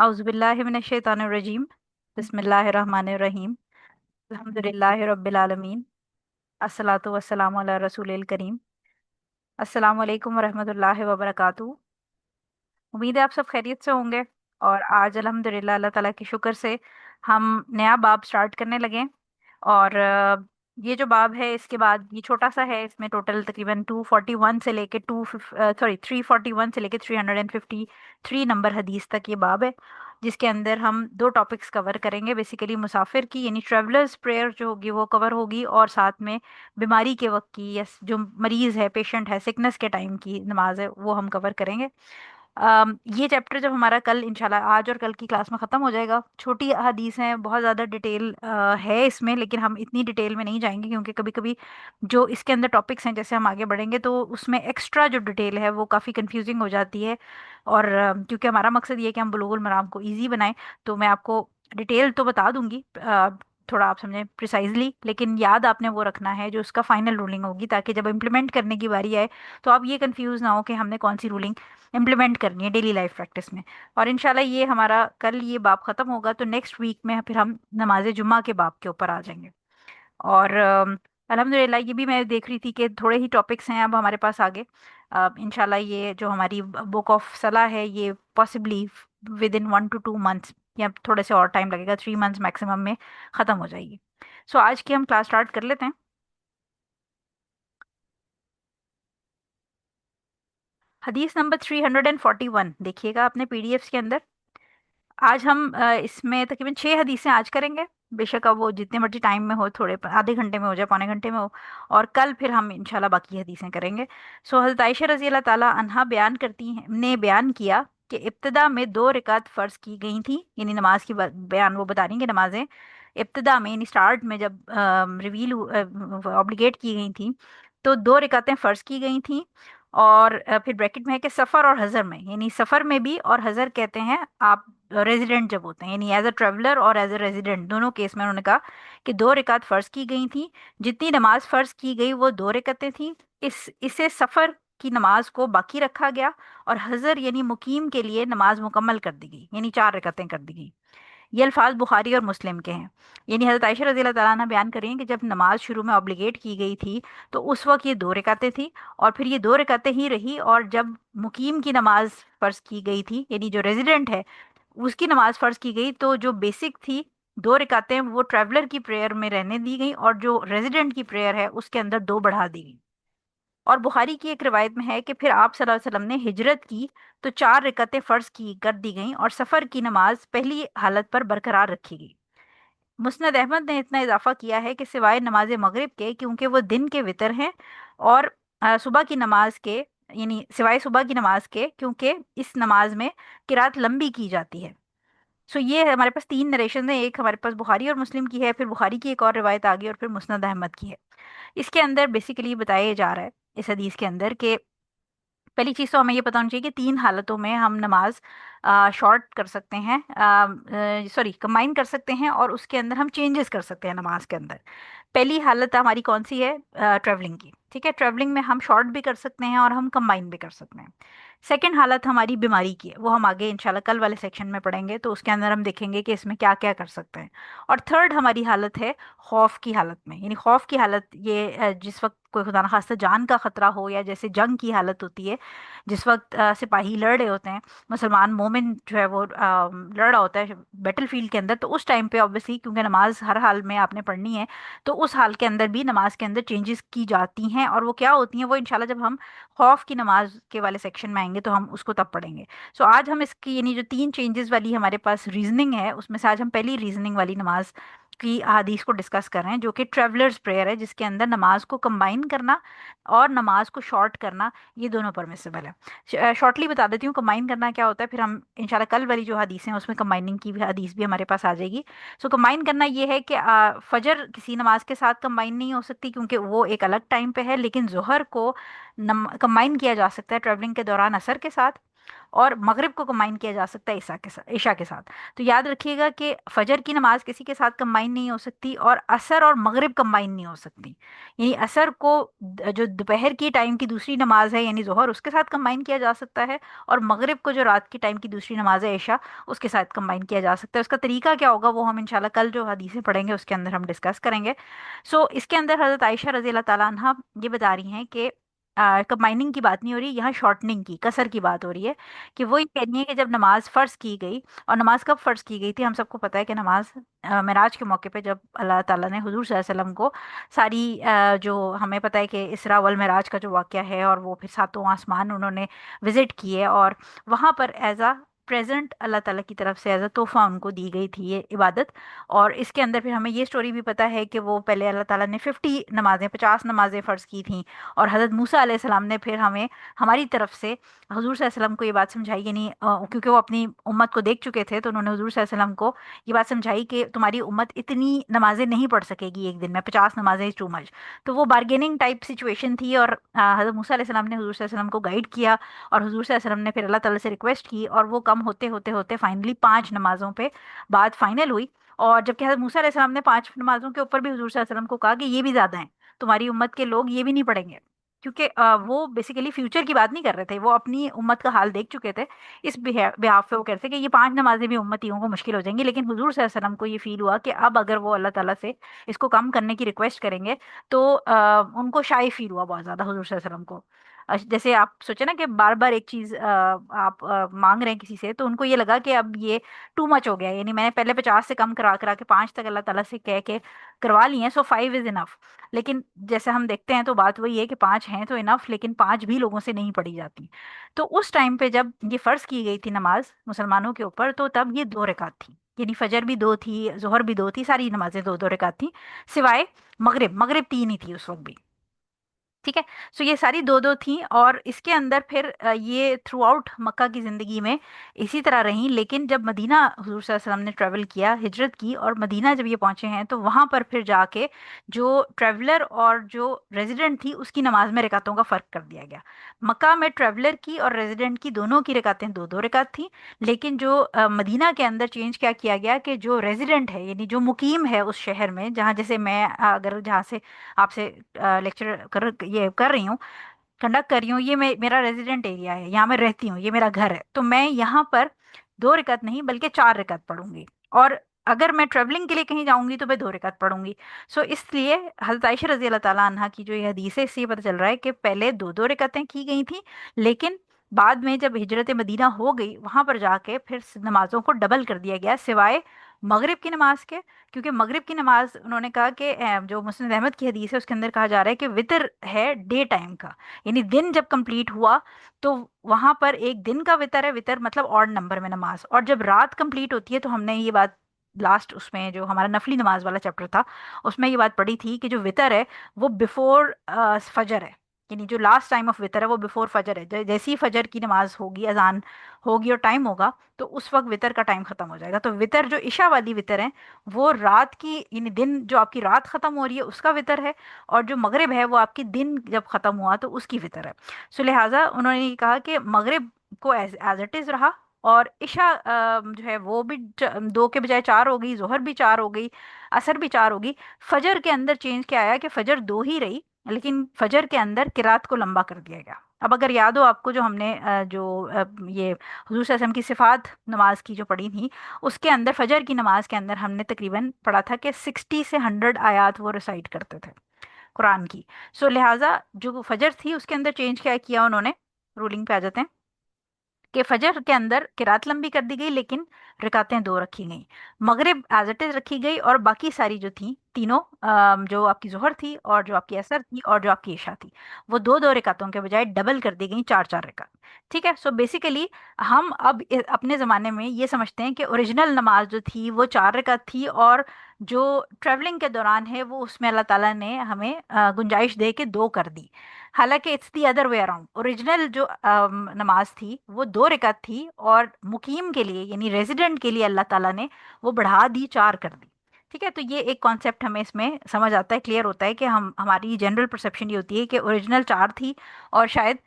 औज़ुबिल्लाहि मिनश्शैतानिर्रजीम। बिस्मिल्लाहिर्रहमानिर्रहीम। अल्हम्दुलिल्लाहि रब्बिल आलमीन। अस्सलातु वस्सलामु अला रसूलिल करीम। अस्सलामु अलैकुम वरहमतुल्लाहि वबरकातुहू। उम्मीद है आप सब खैरियत से होंगे। और आज अल्हम्दुलिल्लाह अल्लाह ताला के शुक्र से हम नया बाब स्टार्ट करने लगे। और ये जो बाब है इसके बाद ये छोटा सा है, इसमें टोटल तकरीबन 241 से लेके 341 से लेके 353 नंबर हदीस तक ये बाब है, जिसके अंदर हम दो टॉपिक्स कवर करेंगे। बेसिकली मुसाफिर की यानी ट्रेवलर्स प्रेयर जो होगी वो कवर होगी, और साथ में बीमारी के वक्त की या जो मरीज़ है, पेशेंट है, सिकनेस के टाइम की नमाज है वो हम कवर करेंगे। ये चैप्टर जब हमारा कल इंशाल्लाह आज और कल की क्लास में ख़त्म हो जाएगा। छोटी हदीस हैं, बहुत ज़्यादा डिटेल है इसमें, लेकिन हम इतनी डिटेल में नहीं जाएंगे क्योंकि कभी कभी जो इसके अंदर टॉपिक्स हैं जैसे हम आगे बढ़ेंगे तो उसमें एक्स्ट्रा जो डिटेल है वो काफ़ी कंफ्यूजिंग हो जाती है। और क्योंकि हमारा मकसद ये है कि हम बुलूगुल मराम को ईजी बनाएं, तो मैं आपको डिटेल तो बता दूंगी, थोड़ा आप समझें प्रिसाइजली, लेकिन याद आपने वो रखना है जो उसका फाइनल रूलिंग होगी, ताकि जब इम्प्लीमेंट करने की बारी आए तो आप ये कंफ्यूज ना हो कि हमने कौन सी रूलिंग इम्प्लीमेंट करनी है डेली लाइफ प्रैक्टिस में। और इंशाल्लाह ये हमारा कल ये बाब ख़त्म होगा तो नेक्स्ट वीक में फिर हम नमाज जुम्मा के बाब के ऊपर आ जाएंगे। और अल्हम्दुलिल्लाह ये भी मैं देख रही थी कि थोड़े ही टॉपिक्स हैं अब हमारे पास आगे। इंशाल्लाह ये जो हमारी बुक ऑफ सलाह है ये possibly with in 1 to 2 months या थोड़े से और टाइम लगेगा, 3 मंथ्स मैक्सिमम में ख़त्म हो जाएगी। सो आज की हम क्लास स्टार्ट कर लेते हैं। हदीस नंबर 341 देखिएगा अपने पीडीएफ्स के अंदर। आज हम इसमें तकरीबन 6 हदीसें आज करेंगे। बेशक अब वो जितने मर्जी टाइम में हो, थोड़े आधे घंटे में हो जाए, पौने घंटे में हो। और कल फिर हम इंशाल्लाह बाकी हदीसें करेंगे। सो हज़रत आयशा रज़ी अल्लाह ताला अन्हा बयान करती हैं, ने बयान किया कि इब्तिदा में 2 रकात फ़र्ज की गई थी, यानी नमाज की बयान वो बता रही हैं कि नमाजें इब्तिदा में यानी स्टार्ट में जब रिवील ऑब्लिगेट की गई थी तो 2 रकातें फ़र्ज की गई थी। और फिर ब्रैकेट में है कि सफ़र और हज़र में, यानी सफ़र में भी, और हज़र कहते हैं आप रेजिडेंट जब होते हैं, यानी एज अ ट्रेवलर और एज अ रेजिडेंट दोनों केस में उन्होंने कहा कि 2 रकात फ़र्ज की गई थी। जितनी नमाज फ़र्ज की गई वो 2 रकातें थी। इसे सफ़र की नमाज को बाकी रखा गया, और हज़र यानी मुकीम के लिए नमाज मुकम्मल कर दी गई, यानी 4 रकातें कर दी गई। ये अल्फाज बुखारी और मुस्लिम के हैं। यानी हज़रत आयशा रज़ी अल्लाह तआला अन्हा बयान करें कि जब नमाज शुरू में ऑब्लिगेट की गई थी तो उस वक्त ये 2 रकातें थी, और फिर ये 2 रकातें ही रही। और जब मुकीम की नमाज फ़र्ज की गई थी, यानी जो रेजिडेंट है उसकी नमाज फ़र्ज की गई, तो जो बेसिक थी 2 रकातें वो ट्रैवलर की प्रेयर में रहने दी गई, और जो रेजिडेंट की प्रेयर है उसके अंदर 2 बढ़ा दी गई। और बुखारी की एक रिवायत में है कि फिर आप सल्लल्लाहु अलैहि वसल्लम ने हिजरत की तो 4 रकातें फ़र्ज की कर दी गईं, और सफ़र की नमाज पहली हालत पर बरकरार रखी गई। मुस्नद अहमद ने इतना इजाफा किया है कि सिवाय नमाज मगरिब के, क्योंकि वो दिन के वितर हैं, और सुबह की नमाज के, यानी सिवाय सुबह की नमाज के क्योंकि इस नमाज में किरात लंबी की जाती है। सो ये है, हमारे पास 3 नरेशन है, एक हमारे पास बुखारी और मुस्लिम की है, फिर बुखारी की एक और रिवायत आ गई, और फिर मुस्नद अहमद की है। इसके अंदर बेसिकली बताया जा रहा है इस हदीस के अंदर कि पहली चीज़ तो हमें ये पता होनी चाहिए कि 3 हालतों में हम नमाज शॉर्ट कर सकते हैं, सॉरी कंबाइन कर सकते हैं, और उसके अंदर हम चेंजेस कर सकते हैं नमाज के अंदर। पहली हालत हमारी कौन सी है? ट्रैवलिंग की। ठीक है, ट्रैवलिंग में हम शॉर्ट भी कर सकते हैं और हम कंबाइन भी कर सकते हैं। सेकंड हालत हमारी बीमारी की है, वो हम आगे इंशाल्लाह कल वाले सेक्शन में पढ़ेंगे, तो उसके अंदर हम देखेंगे कि इसमें क्या क्या कर सकते हैं। और थर्ड हमारी हालत है खौफ की हालत में, यानी खौफ की हालत ये जिस वक्त कोई खुदा न खास्ता जान का खतरा हो, या जैसे जंग की हालत होती है जिस वक्त सिपाही लड़ रहे होते हैं, मुसलमान मोमिन जो है वो लड़ रहा होता है बैटल फील्ड के अंदर, तो उस टाइम पे ऑब्वियसली क्योंकि नमाज हर हाल में आपने पढ़नी है, तो उस हाल के अंदर भी नमाज के अंदर चेंजेस की जाती हैं। और वो क्या होती हैं वो इंशाल्लाह जब हम खौफ की नमाज के वाले सेक्शन में आएंगे तो हम उसको तब पढ़ेंगे। सो आज हम इसकी यानी जो 3 चेंजेस वाली हमारे पास रीजनिंग है उसमें से आज हम पहली रीजनिंग वाली नमाज की अहादीस को डिस्कस कर रहे हैं, जो कि ट्रेवलर्स प्रेयर है, जिसके अंदर नमाज को कंबाइन करना और नमाज को शॉर्ट करना ये दोनों परमिसिबल है। शॉर्टली बता देती हूँ कंबाइन करना क्या होता है, फिर हम इंशाल्लाह कल वाली जो हदीस हैं उसमें कंबाइनिंग की भी हदीस भी हमारे पास आ जाएगी। सो कंबाइन करना ये है कि फजर किसी नमाज के साथ कंबाइन नहीं हो सकती क्योंकि वो एक अलग टाइम पे है, लेकिन जोहर को कंबाइन किया जा सकता है ट्रैवलिंग के दौरान असर के साथ। और मगरिब को कंबाइन किया जा सकता है ईशा के साथ। तो याद रखिएगा कि फजर की नमाज किसी के साथ कंबाइन नहीं हो सकती, और असर और मगरिब कंबाइन नहीं हो सकती। यानी असर को जो दोपहर की टाइम की दूसरी नमाज है यानी जोहर, उसके साथ कंबाइन किया जा सकता है, और मगरिब को जो रात की टाइम की दूसरी नमाज है ईशा, उसके साथ कंबाइन किया जा सकता है। उसका तरीका क्या होगा वो हम इंशाल्लाह कल जो हदीसें पढ़ेंगे उसके अंदर हम डिस्कस करेंगे। सो इसके अंदर हजरत आयशा रजी अल्लाह ताला अन्हा ये बता रही हैं कि कंबाइनिंग की बात नहीं हो रही यहाँ, शॉर्टनिंग की, कसर की बात हो रही है। कि वो ये कह रही है कि जब नमाज फ़र्ज की गई, और नमाज कब फ़र्ज की गई थी, हम सबको पता है कि नमाज मेराज के मौके पे, जब अल्लाह ताला ने हुजूर सल्लल्लाहु अलैहि वसल्लम को सारी जो हमें पता है कि इसरा वल मेराज का जो वाक़या है, और वो फिर सातों आसमान उन्होंने विज़िट किए, और वहाँ पर एज अ प्रेजेंट अल्लाह ताला की तरफ से एज अ तोहफा उनको दी गई थी ये इबादत। और इसके अंदर फिर हमें ये स्टोरी भी पता है कि वो पहले अल्लाह ताला ने 50 नमाजें, 50 नमाजें फ़र्ज की थी, और हज़रत मूसा अलैहिस्सलाम ने फिर हमें हमारी तरफ से हजूर सल्लल्लाहु अलैहि वसल्लम को ये बात समझाई, यानी क्योंकि वो अपनी उम्मत को देख चुके थे, तो उन्होंने हजूर सल्लल्लाहु अलैहि वसल्लम को ये बात समझाई कि तुम्हारी उम्मत इतनी नमाजें नहीं पढ़ सकेगी एक दिन में, 50 नमाजें इज टू मच। तो वो बार्गेनिंग टाइप सिचुएशन थी, और हजरत मूसा अलैहि सलाम ने हजूर सल्लल्लाहु अलैहि वसल्लम को गाइड किया, और हजूर सल्लल्लाहु अलैहि वसल्लम ने फिर अल्लाह ताला से रिक्वेस्ट की, और वो कम होते होते होते फाइनली 5 नमाजों पे बात फाइनल हुई। और जबकि हजरत मूसा अलैहि सलाम ने 5 नमाजों के ऊपर भी हजूर सल्लल्लाहु अलैहि वसल्लम को कहा कि ये भी ज्यादा है, तुम्हारी उम्मत के लोग ये भी नहीं पढ़ेंगे। क्योंकि वो बेसिकली फ्यूचर की बात नहीं कर रहे थे, वो अपनी उम्मत का हाल देख चुके थे। इस बिहाफ पे वो कहते थे कि ये 5 नमाजें भी उम्मतियों को मुश्किल हो जाएंगी, लेकिन हुजूर सल्लल्लाहु अलैहि वसल्लम को ये फील हुआ कि अब अगर वो अल्लाह ताला से इसको कम करने की रिक्वेस्ट करेंगे, तो उनको शाय फील हुआ बहुत ज़्यादा हुजूर सल्लल्लाहु अलैहि वसल्लम को। जैसे आप सोचे ना कि बार बार एक चीज़ आप मांग रहे हैं किसी से, तो उनको ये लगा कि अब ये टू मच हो गया, यानी मैंने पहले 50 से कम करा करा के 5 तक अल्लाह ताला से कह के करवा लिए हैं, सो 5 इज़ इनफ। लेकिन जैसे हम देखते हैं तो बात वही है कि 5 हैं तो इनफ, लेकिन 5 भी लोगों से नहीं पढ़ी जाती। तो उस टाइम पे जब ये फ़र्ज़ की गई थी नमाज मुसलमानों के ऊपर, तो तब ये 2 रकात थी, यानी फजर भी 2 थी, जोहर भी 2 थी, सारी नमाजें 2 2 रकात थी, सिवाय मगरिब, मगरिब 3 ही थी उस वक्त भी। ठीक है। सो ये सारी 2 2 थी, और इसके अंदर फिर ये थ्रू आउट मक्का की ज़िंदगी में इसी तरह रही। लेकिन जब मदीना हुजूर सल्लल्लाहु अलैहि वसल्लम ने ट्रैवल किया, हिजरत की, और मदीना जब ये पहुंचे हैं, तो वहाँ पर फिर जाके जो ट्रैवलर और जो रेजिडेंट थी उसकी नमाज में रकातों का फ़र्क कर दिया गया। मक्का में ट्रैवलर की और रेजिडेंट की दोनों की रकातें 2 2 रकात थी। लेकिन जो मदीना के अंदर चेंज क्या किया गया कि जो रेजिडेंट है, यानी जो मुकीम है उस शहर में, जहाँ जैसे मैं अगर जहाँ से आपसे लेक्चर कर रही हूँ, कंडक्ट कर रही हूँ, ये मेरा रेजिडेंट एरिया है, यहाँ मैं रहती हूँ, ये मेरा घर है, तो मैं यहाँ पर 2 रकात नहीं बल्कि 4 रकात पढ़ूंगी। और अगर मैं ट्रेवलिंग के लिए कहीं जाऊंगी तो मैं 2 रकात पढ़ूंगी। सो इसलिए हज़रत आयशा रजी अल्लाह ताला अन्हा की जो ये हदीस है, इससे ये पता चल रहा है कि पहले 2 2 रकातें की गई थी, लेकिन बाद में जब हिजरत मदीना हो गई, वहां पर जाके फिर नमाजों को डबल कर दिया गया, सिवाय मगरिब की नमाज के। क्योंकि मगरिब की नमाज उन्होंने कहा कि जो मुस्लिम अहमद की हदीस है उसके अंदर कहा जा रहा है कि वितर है डे टाइम का, यानी दिन जब कंप्लीट हुआ, तो वहां पर एक दिन का वितर है, वितर मतलब ऑड नंबर में नमाज। और जब रात कंप्लीट होती है, तो हमने ये बात लास्ट उसमें जो हमारा नफली नमाज वाला चैप्टर था उसमें ये बात पढ़ी थी कि जो वितर है वो बिफोर फजर है, यानी जो लास्ट टाइम ऑफ वितर है वो बिफोर फजर है। जैसी ही फजर की नमाज होगी, अजान होगी और टाइम होगा, तो उस वक्त वितर का टाइम खत्म हो जाएगा। तो वितर जो इशा वाली वितर है वो रात की, यानी दिन जो आपकी रात खत्म हो रही है उसका वितर है, और जो मगरिब है वो आपकी दिन जब खत्म हुआ तो उसकी वितर है। सो लिहाजा उन्होंने ये कहा कि मगरिब को एज एज इट इज रहा, और इशा जो है वो भी 2 के बजाय 4 हो गई, जोहर भी 4 हो गई, असर भी 4 होगी। फजर के अंदर चेंज क्या आया कि फजर 2 ही रही, लेकिन फजर के अंदर किरात को लंबा कर दिया गया। अब अगर याद हो आपको, जो हमने ये हुजूर सल्लल्लाहु अलैहि वसल्लम की सिफात नमाज की जो पढ़ी थी, उसके अंदर फजर की नमाज के अंदर हमने तकरीबन पढ़ा था कि 60 से 100 आयात वो रिसाइट करते थे कुरान की। सो लिहाजा जो फजर थी उसके अंदर चेंज क्या किया उन्होंने, रूलिंग पे आ जाते हैं, कि फजर के अंदर किरात लंबी कर दी गई, लेकिन रकातें 2 रखी गई। मगरिब एज इट इज रखी गई, और बाकी सारी जो थी तीनों, जो आपकी जोहर थी और जो आपकी असर थी और जो आपकी ईशा थी, वो 2 2 रकातों के बजाय डबल कर दी गई, 4 4 रकात। ठीक है। सो बेसिकली हम अब अपने ज़माने में ये समझते हैं कि ओरिजिनल नमाज जो थी वो 4 रकात थी, और जो ट्रैवलिंग के दौरान है वो उसमें अल्लाह ताला ने हमें गुंजाइश दे के 2 कर दी। हालांकि it's the other way around, original जो नमाज थी वो 2 रकात थी, और मुकीम के लिए यानी रेजिडेंट के लिए अल्लाह ताला ने वो बढ़ा दी, 4 कर दी। ठीक है। तो ये एक कॉन्सेप्ट हमें इसमें समझ आता है, क्लियर होता है कि हमारी जनरल परसेप्शन ये होती है कि ओरिजिनल 4 थी, और शायद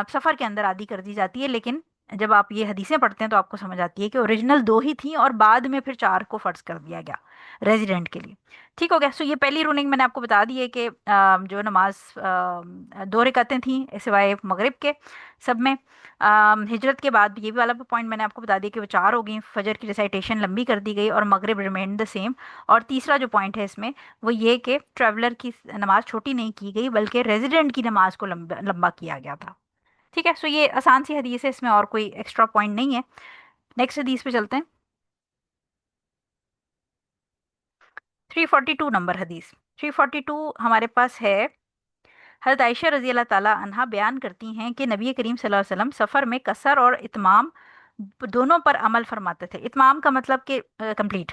सफ़र के अंदर आधी कर दी जाती है, लेकिन जब आप ये हदीसें पढ़ते हैं तो आपको समझ आती है कि ओरिजिनल दो ही थी और बाद में फिर चार को फर्ज कर दिया गया रेजिडेंट के लिए। ठीक हो गया। सो ये पहली रूलिंग मैंने आपको बता दी है कि जो नमाज दो रकातें थी सिवाय मगरिब के सब में। हिजरत के बाद ये भी वाला पॉइंट मैंने आपको बता दिया कि वो चार हो गई, फजर की रिसाइटेशन लंबी कर दी गई और मगरिब रिमेंड द सेम। और तीसरा जो पॉइंट है इसमें वो ये कि ट्रैवलर की नमाज छोटी नहीं की गई बल्कि रेजिडेंट की नमाज को लंबा लंबा किया गया था। ठीक है। सो ये आसान सी हदीस है, इसमें और कोई एक्स्ट्रा पॉइंट नहीं है। नेक्स्ट हदीस पे चलते हैं। 342 नंबर हदीस। 342 हमारे पास है। हज़रत आयशा रजी अल्लाह ताला अन्हा बयान करती हैं कि नबी करीम सल्लल्लाहु अलैहि वसल्लम सफ़र में कसर और इत्माम दोनों पर अमल फरमाते थे। इत्माम का मतलब कि कंप्लीट,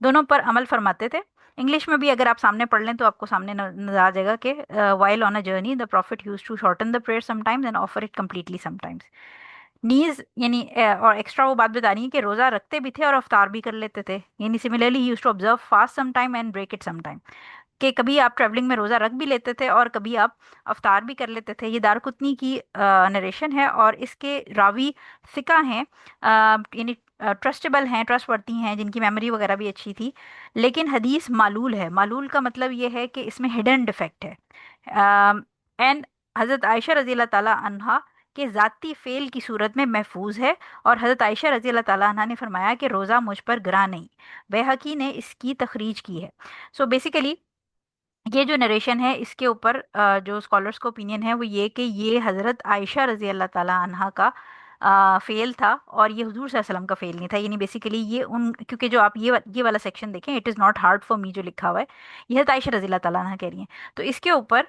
दोनों पर अमल फरमाते थे। इंग्लिश में भी अगर आप सामने पढ़ लें तो आपको सामने नजर आ जाएगा कि while on a journey the prophet used to shorten the prayer sometimes and offer it completely sometimes. नीज यानी और एक्स्ट्रा वो बात बता रही है कि रोजा रखते भी थे और अफ्तार भी कर लेते थे। यानी सिमिलरली ही use to observe fast some time and break it some time, कि कभी आप ट्रैवलिंग में रोजा रख भी लेते थे और कभी आप अफ्तार भी कर लेते थे। ये दारकुतनी की नरेशन है और इसके रावी सिका हैं, यानी ट्रस्टेबल हैं, ट्रस्टवर्दी हैं, जिनकी मेमोरी वगैरह भी अच्छी थी। लेकिन हदीस मालूल है। मालूल का मतलब ये है कि इसमें हिडन डिफेक्ट है। एंड हज़रत आयशा रजी अल्लाह ताला अन्हा के ज़ाती फेल की सूरत में महफूज है। और हज़रत आयशा रजी अल्लाह ताला अन्हा ने फरमाया कि रोज़ा मुझ पर गिरा नहीं। बैहकी ने इसकी तखरीज की है। सो बेसिकली ये जो नरेशन है इसके ऊपर जो स्कॉलर्स का ओपिनियन है वो ये कि ये हज़रत आयशा रजी अल्लाह ताला अन्हा का फेल था और ये हुजूर सल्लल्लाहु अलैहि वसल्लम का फेल नहीं था। यानी बेसिकली ये उन, क्योंकि जो आप ये वाला सेक्शन देखें, it is not hard for me जो लिखा हुआ है, ये हज़रत आयशा रजी अल्लाह ताला अन्हा कह रही हैं। तो इसके ऊपर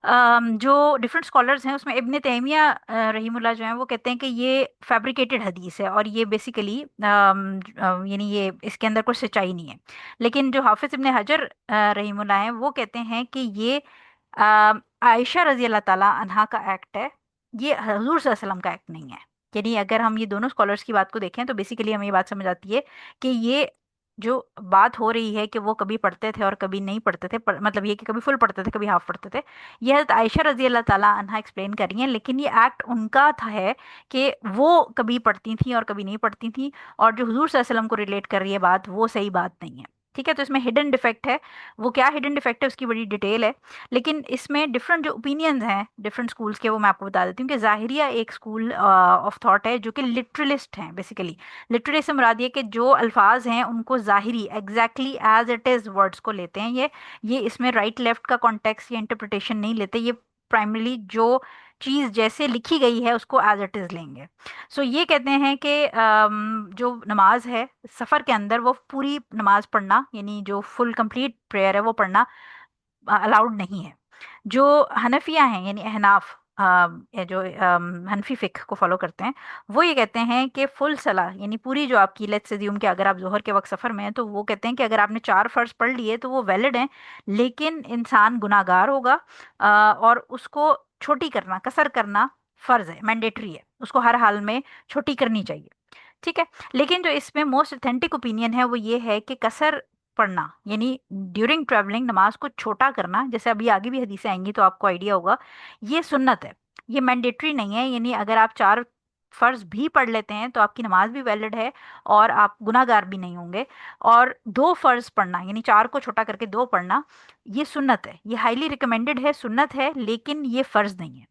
जो डिफरेंट स्कॉलर्स हैं उसमें इब्ने तैमिया रहीमुल्लाह जो हैं वो कहते हैं कि ये फैब्रिकेटेड हदीस है और ये बेसिकली यानी ये इसके अंदर कोई सच्चाई नहीं है। लेकिन जो हाफिज इब्ने हजर रहीमुल्लाह हैं वो कहते हैं कि ये आयशा रजी अल्लाह ताला अन्हा का एक्ट है, ये हजूर सल्लल्लाहु अलैहि वसल्लम का एक्ट नहीं है। यानी अगर हम ये दोनों स्कॉलर्स की बात को देखें तो बेसिकली हमें ये बात समझ आती है कि ये जो बात हो रही है कि वो कभी पढ़ते थे और कभी नहीं पढ़ते थे, मतलब ये कि कभी फुल पढ़ते थे कभी हाफ पढ़ते थे, ये हज़रत आयशा रजी अल्लाह ताला अन्हा एक्सप्लेन कर रही हैं। लेकिन ये एक्ट उनका था है कि वो कभी पढ़ती थी और कभी नहीं पढ़ती थी, और जो हुजूर सल्लल्लाहु अलैहि वसल्लम को रिलेट कर रही है बात वो सही बात नहीं है। ठीक है। तो इसमें हिडन डिफेक्ट है। वो क्या हिडन डिफेक्ट है उसकी बड़ी डिटेल है। लेकिन इसमें डिफरेंट जो ओपिनियंस हैं डिफरेंट स्कूल्स के वो मैं आपको बता देती हूँ कि ज़ाहिरिया एक स्कूल ऑफ थॉट है जो कि लिटरलिस्ट हैं। बेसिकली लिटरली से मुराद ये कि जो अल्फाज हैं उनको ज़ाहिरी exactly as it is words को लेते हैं। ये इसमें राइट लेफ्ट का कॉन्टेक्स्ट या इंटरप्रिटेशन नहीं लेते। ये प्राइमरली जो चीज़ जैसे लिखी गई है उसको एज इट इज़ लेंगे। सो ये कहते हैं कि जो नमाज है सफ़र के अंदर वो पूरी नमाज पढ़ना, यानी जो फुल कंप्लीट प्रेयर है वो पढ़ना अलाउड नहीं है। जो हनफिया हैं यानी अहनाफ, ये जो हनफी फिक को फॉलो करते हैं, वो ये कहते हैं कि फुल सलाह यानी पूरी जो आपकी, लेट्स अज्यूम कि अगर आप जोहर के वक्त सफ़र में हैं तो वो कहते हैं कि अगर आपने चार फ़र्ज पढ़ लिए तो वो वैलिड हैं। लेकिन इंसान गुनाहगार होगा और उसको छोटी करना, कसर करना फ़र्ज़ है, मैंडेटरी है, उसको हर हाल में छोटी करनी चाहिए। ठीक है। लेकिन जो इसमें मोस्ट ऑथेंटिक ओपिनियन है वो ये है कि कसर पढ़ना यानी ड्यूरिंग ट्रैवलिंग नमाज को छोटा करना, जैसे अभी आगे भी हदीसें आएंगी तो आपको आइडिया होगा, ये सुन्नत है, ये मैंडेटरी नहीं है। यानी अगर आप चार फर्ज भी पढ़ लेते हैं तो आपकी नमाज भी वैलिड है और आप गुनाहगार भी नहीं होंगे। और दो फर्ज पढ़ना यानी चार को छोटा करके दो पढ़ना, ये सुन्नत है, ये हाईली रिकमेंडेड है, सुन्नत है, लेकिन ये फर्ज नहीं है।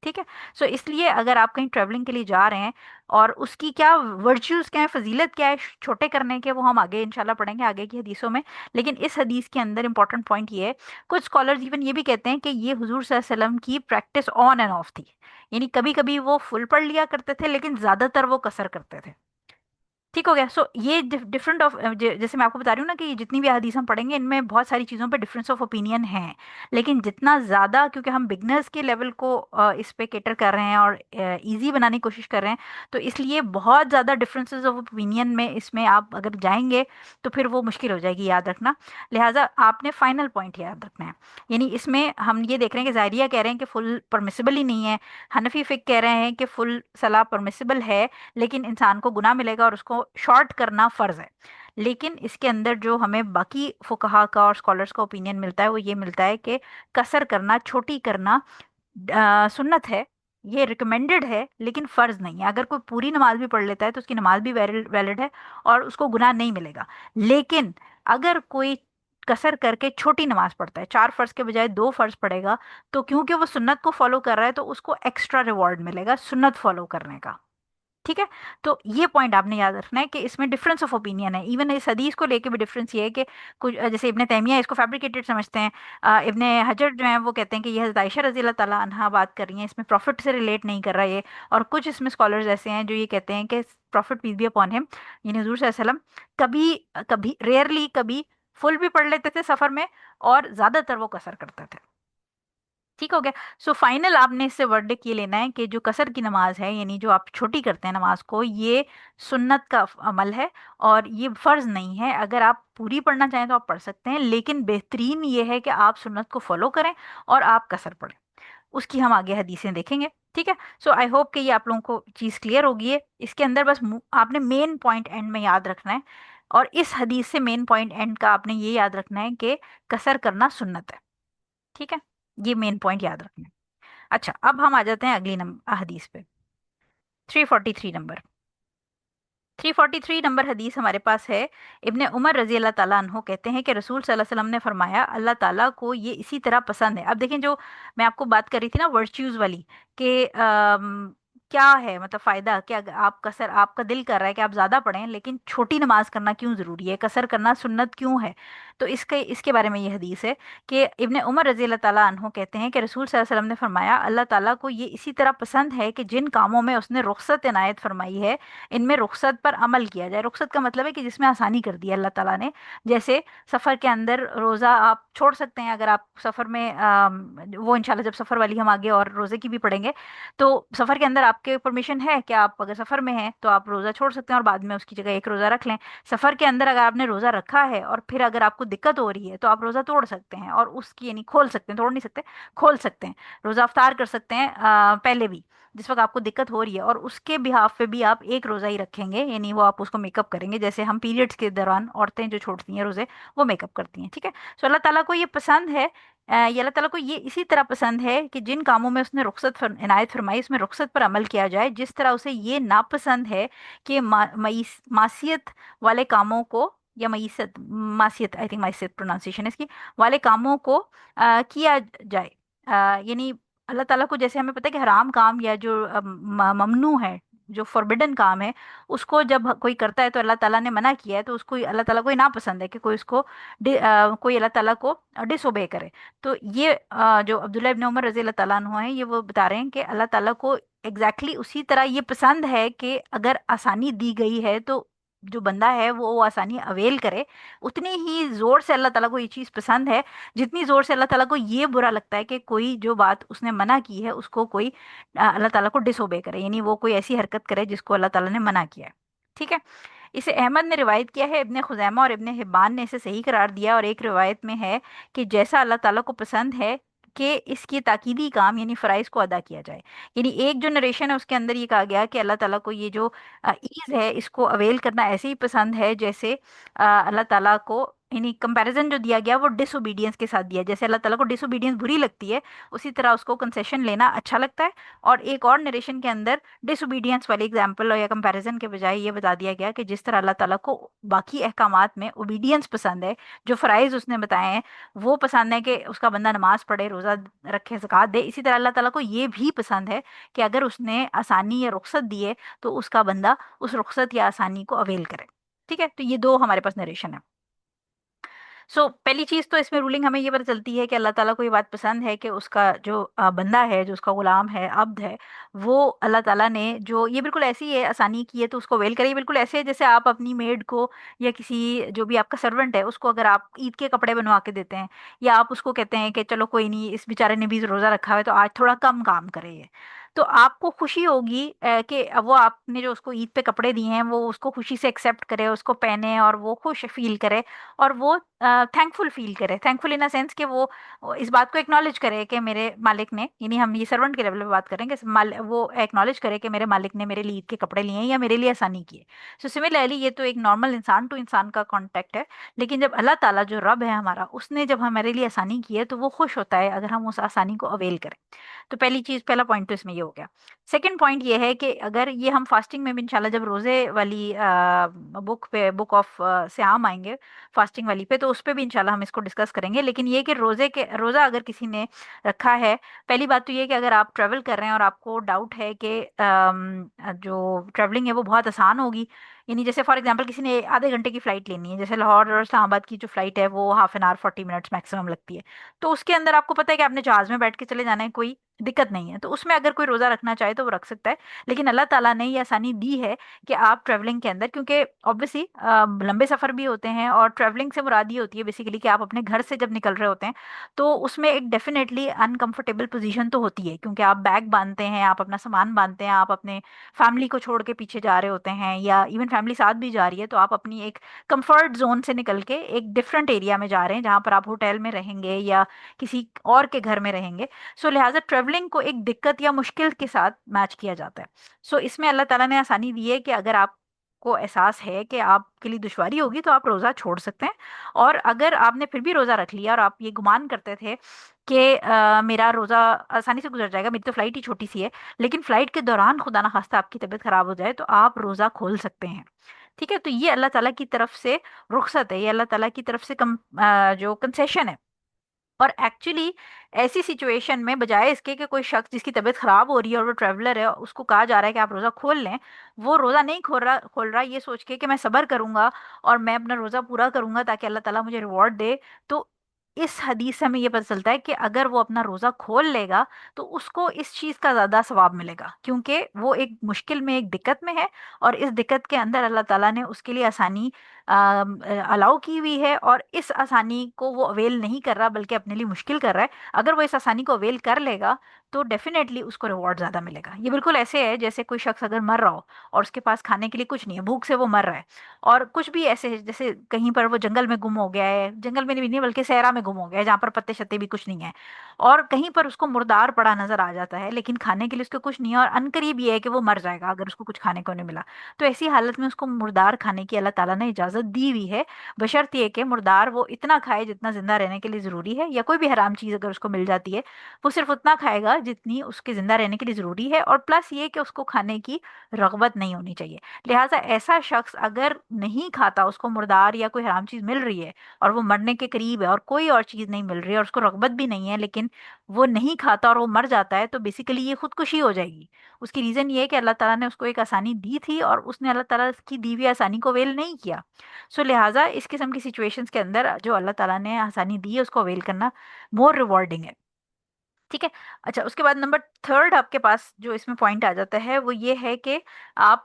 ठीक है। सो इसलिए अगर आप कहीं ट्रैवलिंग के लिए जा रहे हैं और उसकी क्या वर्च्यूज क्या है, फजीलत क्या है छोटे करने के, वो हम आगे इंशाल्लाह पढ़ेंगे आगे की हदीसों में। लेकिन इस हदीस के अंदर इंपॉर्टेंट पॉइंट ये है, कुछ स्कॉलर्स इवन ये भी कहते हैं कि ये हुजूर सल्लल्लाहु अलैहि वसल्लम की प्रैक्टिस ऑन एंड ऑफ थी। यानी कभी कभी वो फुल पढ़ लिया करते थे लेकिन ज्यादातर वो कसर करते थे। ठीक हो गया। सो ये डिफरेंट ऑफ, जैसे मैं आपको बता रही हूँ ना कि ये जितनी भी हदीस हम पढ़ेंगे इनमें बहुत सारी चीज़ों पे डिफरेंस ऑफ ओपिनियन है। लेकिन जितना ज़्यादा, क्योंकि हम बिगनर्स के लेवल को इस पे केटर कर रहे हैं और इजी बनाने की कोशिश कर रहे हैं, तो इसलिए बहुत ज़्यादा डिफरेंसेस ऑफ ओपिनियन में इसमें आप अगर जाएंगे तो फिर वो मुश्किल हो जाएगी याद रखना। लिहाजा आपने फाइनल पॉइंट याद रखना है। यानी इसमें हम ये देख रहे हैं कि ज़ाहिरिया कह रहे हैं कि फुल परमिसिबल ही नहीं है, हनफी फिक कह रहे हैं कि फुल सलाह परमिसिबल है, लेकिन इंसान को गुनाह मिलेगा और उसको शॉर्ट करना फर्ज है। लेकिन इसके अंदर जो हमें बाकी फुकहा का और स्कॉलर्स का ओपिनियन मिलता है वो ये मिलता है कि कसर करना, छोटी करना सुन्नत है। ये रिकमेंडेड है लेकिन फर्ज नहीं है। अगर कोई पूरी नमाज भी पढ़ लेता है तो उसकी नमाज भी वैलिड है और उसको गुनाह नहीं मिलेगा। लेकिन अगर कोई कसर करके छोटी नमाज पढ़ता है, 4 फर्ज के बजाय 2 फर्ज पढ़ेगा, तो क्योंकि वो सुन्नत को फॉलो कर रहा है तो उसको एक्स्ट्रा रिवॉर्ड मिलेगा सुन्नत फॉलो करने का। ठीक है। तो ये पॉइंट आपने याद रखना है कि इसमें डिफरेंस ऑफ ओपिनियन है। इवन इस हदीस को लेके भी डिफरेंस ये है कि कुछ जैसे इब्ने तैमिया इसको फैब्रिकेटेड समझते हैं, इब्ने हजर जो है वो कहते हैं कि ये हज़रत आयशा रजी अल्लाह ताला अन्हा बात कर रही हैं, इसमें प्रॉफिट से रिलेट नहीं कर रहा ये। और कुछ इसमें स्कॉलर्स ऐसे हैं जो ये कहते हैं कि prophet peace be upon him, यानी हुजूर सल्लल्लाहु अलैहि वसल्लम कभी कभी रेयरली कभी फुल भी पढ़ लेते थे सफर में, और ज्यादातर वो कसर करते थे। ठीक हो गया। सो फाइनल आपने इससे वर्डिक्ट ये लेना है कि जो कसर की नमाज है, यानी जो आप छोटी करते हैं नमाज को, ये सुन्नत का अमल है और ये फर्ज नहीं है। अगर आप पूरी पढ़ना चाहें तो आप पढ़ सकते हैं, लेकिन बेहतरीन ये है कि आप सुन्नत को फॉलो करें और आप कसर पढ़ें। उसकी हम आगे हदीसें देखेंगे। ठीक है। सो आई होप कि ये आप लोगों को चीज़ क्लियर होगी है। इसके अंदर बस आपने मेन पॉइंट एंड में याद रखना है, और इस हदीस से मेन पॉइंट एंड का आपने ये याद रखना है कि कसर करना सुन्नत है। ठीक है। ये मेन पॉइंट याद रखना है। अच्छा, अब हम आ जाते हैं अगली नंबर हदीस पे। 343 नंबर। 343 नंबर हदीस हमारे पास है। इब्ने उमर रजी अल्लाह ताला अन्हो कहते हैं कि रसूल सल्लल्लाहु अलैहि वसल्लम ने फरमाया, अल्लाह ताला को ये इसी तरह पसंद है। अब देखें, जो मैं आपको बात कर रही थी ना वर्च्यूज वाली, कि क्या है मतलब फायदा, कि अगर आप कसर, आपका दिल कर रहा है कि आप ज्यादा पढ़ें, लेकिन छोटी नमाज करना क्यों जरूरी है, कसर करना सुन्नत क्यों है। तो इसके इसके बारे में ये हदीस है कि इब्ने उमर रजी अल्लाह ताला अन्हो कहते हैं कि रसूल सल्लल्लाहु अलैहि वसल्लम ने फरमाया, अल्लाह ताला को ये इसी तरह पसंद है कि जिन कामों में उसने रुख्सत इनायत फरमाई है, इनमें रुख्सत पर अमल किया जाए। रुख्सत का मतलब है कि जिसमें आसानी कर दी है अल्लाह ताला ने। जैसे सफ़र के अंदर रोज़ा आप छोड़ सकते हैं, अगर आप सफ़र में वो इंशाल्लाह जब सफ़र वाली हम आगे और रोज़े की भी पढ़ेंगे, तो सफ़र के अंदर आपके परमिशन है कि आप अगर सफ़र में हैं तो आप रोज़ा छोड़ सकते हैं और बाद में उसकी जगह एक रोज़ा रख लें। सफ़र के अंदर अगर आपने रोज़ा रखा है और फिर अगर आपको दिक्कत हो रही है तो आप रोज़ा तोड़ सकते हैं, और उसकी यानी खोल सकते हैं, तोड़ नहीं सकते, खोल सकते हैं। रोज़ा अफ्तार कर सकते हैं पहले भी, जिस वक्त आपको दिक्कत हो रही है, और उसके बिहाफ पे भी आप एक रोज़ा ही रखेंगे, यानी वो आप उसको मेकअप करेंगे, जैसे हम पीरियड्स के दौरान औरतें जो छोड़ती हैं रोज़े, वो मेकअप करती हैं। ठीक है। सो अल्लाह ताला को ये पसंद है, ये अल्लाह ताला को ये इसी तरह पसंद है कि जिन कामों में उसने रुख्सत इनायत फरमाई, उसमें रुख्सत पर अमल किया जाए। जिस तरह उसे ये नापसंद है कि मासियत वाले कामों को, या मईसत, मासियत, आई थिंक मासियत प्रोनाउंसिएशन है इसकी, वाले कामों को किया जाए। यानी अल्लाह ताला को, जैसे हमें पता है कि हराम काम या जो ममनू है, जो फॉरबिडन काम है, उसको जब कोई करता है तो अल्लाह ताला ने मना किया है, तो उसको अल्लाह ताला को ये ना पसंद है कि कोई उसको कोई अल्लाह ताला को डिसोबे करे। तो ये जो अब्दुल्ला इब्न उमर रजी अल्लाह ताला अन्हु हैं, ये वो बता रहे हैं कि अल्लाह ताला को एग्जैक्टली उसी तरह ये पसंद है कि अगर आसानी दी गई है तो जो बंदा है वो आसानी अवेल करे। उतनी ही जोर से अल्लाह ताला को ये चीज़ पसंद है जितनी जोर से अल्लाह ताला को ये बुरा लगता है कि कोई जो बात उसने मना की है उसको कोई अल्लाह ताला को डिसोबे करे, यानी वो कोई ऐसी हरकत करे जिसको अल्लाह ताला ने मना किया है। ठीक है। इसे अहमद ने रिवायत किया है, इब्ने खुजैमा और इब्ने हिब्बान ने इसे सही करार दिया, और एक रिवायत में है कि जैसा अल्लाह ताला को पसंद है कि इसकी ताकीदी काम यानी फ़राइज़ को अदा किया जाए। यानी एक जो नरेशन है उसके अंदर ये कहा गया कि अल्लाह ताला को ये जो ईज़ है इसको अवेल करना ऐसे ही पसंद है जैसे अल्लाह ताला को, यानी कंपैरिजन जो दिया गया वो डिसोबीडियंस के साथ दिया। जैसे अल्लाह ताला को डिसोबीडियंस बुरी लगती है, उसी तरह उसको कंसेशन लेना अच्छा लगता है। और एक और नरेशन के अंदर डिसोबीडियंस वाली एग्जांपल या कंपैरिजन के बजाय ये बता दिया गया कि जिस तरह अल्लाह ताला को बाकी अहकामात में ओबीडियंस पसंद है, जो फ़राइज़ उसने बताए हैं वो पसंद है कि उसका बंदा नमाज पढ़े, रोज़ा रखे, ज़कात दे, इसी तरह अल्लाह ताला को ये भी पसंद है कि अगर उसने आसानी या रुख्सत दी है तो उसका बंदा उस रुख्सत या आसानी को अवेल करे। ठीक है। तो ये दो हमारे पास नरेशन है। पहली चीज तो इसमें रूलिंग हमें ये पता चलती है कि अल्लाह ताला को ये बात पसंद है कि उसका जो बंदा है, जो उसका गुलाम है, अब्द है, वो अल्लाह ताला ने जो ये बिल्कुल ऐसी है आसानी की है तो उसको वेल करे। ये बिल्कुल ऐसे है जैसे आप अपनी मेड को या किसी जो भी आपका सर्वेंट है उसको अगर आप ईद के कपड़े बनवा के देते हैं, या आप उसको कहते हैं कि चलो कोई नहीं, इस बेचारे ने भी रोजा रखा हुआ है तो आज थोड़ा कम काम करे ये, तो आपको खुशी होगी कि वो आपने जो उसको ईद पे कपड़े दिए हैं वो उसको खुशी से एक्सेप्ट करे, उसको पहने और वो खुश फील करे, और वो थैंकफुल फील करे। थैंकफुल इन अ सेंस कि वो इस बात को एक्नॉलेज करे कि मेरे मालिक ने, यानी हम ये सर्वेंट के लेवल पे बात करेंगे, वो एक्नॉलेज करे कि मेरे मालिक ने मेरे लिए ईद के कपड़े लिए हैं या मेरे लिए आसानी की है। सो सिमिलरली ये तो एक नॉर्मल इंसान टू इंसान का कॉन्टेक्ट है, लेकिन जब अल्लाह ताला जो रब है हमारा, उसने जब हमारे लिए आसानी की है तो वो खुश होता है अगर हम उस आसानी को अवेल करें। तो पहली चीज, पहला पॉइंट तो इसमें ये हो गया। सेकंड पॉइंट ये है कि अगर ये हम फास्टिंग में भी इंशाल्लाह जब रोजे वाली बुक ऑफ सियाम आएंगे फास्टिंग वाली पे, तो उस पे भी इंशाल्लाह हम इसको डिस्कस करेंगे। लेकिन ये कि रोजा अगर किसी ने रखा है, पहली बात तो ये कि अगर आप ट्रेवल कर रहे हैं और आपको डाउट है कि जो ट्रेवलिंग है वो बहुत आसान होगी, यानी जैसे फॉर एग्जांपल किसी ने आधे घंटे की फ्लाइट लेनी है, जैसे लाहौर और इस्लामाबाद की जो फ्लाइट है वो half an hour 40 minutes maximum लगती है, तो उसके अंदर आपको पता है कि आपने जहाज में बैठ के चले जाना है, कोई दिक्कत नहीं है, तो उसमें अगर कोई रोजा रखना चाहे तो वो रख सकता है। लेकिन अल्लाह ताला ने ये आसानी दी है कि आप ट्रैवलिंग के अंदर, क्योंकि ऑब्वियसली लंबे सफर भी होते हैं, और ट्रैवलिंग से मुराद ये होती है बेसिकली कि आप अपने घर से जब निकल रहे होते हैं तो उसमें एक डेफिनेटली अनकंफर्टेबल पोजीशन तो होती है, क्योंकि आप बैग बांधते हैं, आप अपना सामान बांधते हैं, आप अपने फैमिली को छोड़ के पीछे जा रहे होते हैं, या इवन फैमिली साथ भी जा रही है, तो आप अपनी एक कंफर्ट जोन से निकल के एक डिफरेंट एरिया में जा रहे हैं जहाँ पर आप होटल में रहेंगे या किसी और के घर में रहेंगे। सो लिहाजा ट्रेवलिंग को एक दिक्कत या मुश्किल के साथ मैच किया जाता है। सो इसमें अल्लाह ताला ने आसानी दी है कि अगर आपको एहसास है कि आपके लिए दुश्वारी होगी तो आप रोज़ा छोड़ सकते हैं। और अगर आपने फिर भी रोज़ा रख लिया और आप ये गुमान करते थे कि मेरा रोज़ा आसानी से गुजर जाएगा, मेरी तो फ्लाइट ही छोटी सी है, लेकिन फ्लाइट के दौरान खुदा ना खास्ता आपकी तबीयत खराब हो जाए, तो आप रोज़ा खोल सकते हैं। ठीक है, तो ये अल्लाह ताला की तरफ से रुख्सत है, ये अल्लाह ताला की तरफ से जो कंसेशन है। और एक्चुअली ऐसी सिचुएशन में बजाय इसके कि कोई शख्स जिसकी तबीयत खराब हो रही है और वो ट्रैवलर है, उसको कहा जा रहा है कि आप रोज़ा खोल लें, वो रोज़ा नहीं खोल रहा ये सोच के कि मैं सब्र करूंगा और मैं अपना रोज़ा पूरा करूंगा ताकि अल्लाह ताला मुझे रिवॉर्ड दे। तो इस हदीस से हमें ये पता चलता है कि अगर वो अपना रोज़ा खोल लेगा तो उसको इस चीज़ का ज़्यादा सवाब मिलेगा, क्योंकि वो एक मुश्किल में, एक दिक्कत में है, और इस दिक्कत के अंदर अल्लाह ताला ने उसके लिए आसानी अलाउ की हुई है, और इस आसानी को वो अवेल नहीं कर रहा बल्कि अपने लिए मुश्किल कर रहा है। अगर वो इस आसानी को अवेल कर लेगा तो डेफिनेटली उसको रिवॉर्ड ज़्यादा मिलेगा। ये बिल्कुल ऐसे है जैसे कोई शख्स अगर मर रहा हो और उसके पास खाने के लिए कुछ नहीं है, भूख से वो मर रहा है, और कुछ भी ऐसे है जैसे कहीं पर वो जंगल में गुम हो गया है, जंगल में भी नहीं बल्कि सहरा में गुम हो गया है जहाँ पर पत्ते शत्ते भी कुछ नहीं है, और कहीं पर उसको मुर्दार पड़ा नजर आ जाता है, लेकिन खाने के लिए उसको कुछ नहीं है, और अनकरीब ये है कि वो मर जाएगा अगर उसको कुछ खाने को नहीं मिला। तो ऐसी हालत में उसको मुर्दार खाने की अल्लाह ताला ने इजाजत दी हुई है, बशर्ते ये कि मुर्दार वो इतना खाए जितना जिंदा रहने के लिए जरूरी है, या कोई भी हराम चीज अगर उसको मिल जाती है वो सिर्फ उतना खाएगा जितनी उसके जिंदा रहने के लिए जरूरी है, और प्लस ये कि उसको खाने की रगबत नहीं होनी चाहिए। लिहाजा ऐसा शख्स अगर नहीं खाता, उसको मुर्दार या कोई हराम चीज मिल रही है और वो मरने के करीब है और कोई और चीज नहीं मिल रही है और उसको रगबत भी नहीं है, लेकिन वो नहीं खाता और वो मर जाता है, तो बेसिकली ये खुदकुशी हो जाएगी। उसकी रीजन ये है कि अल्लाह ताला ने उसको एक आसानी दी थी और उसने अल्लाह ताला की दी हुई आसानी को अवेल नहीं किया। सो लिहाजा इस किस्म की सिचुएशंस के अंदर जो अल्लाह ताला ने आसानी दी है उसको अवेल करना मोर रिवॉर्डिंग है। ठीक है। अच्छा, उसके बाद नंबर थर्ड आपके पास जो इसमें पॉइंट आ जाता है वो ये है कि आप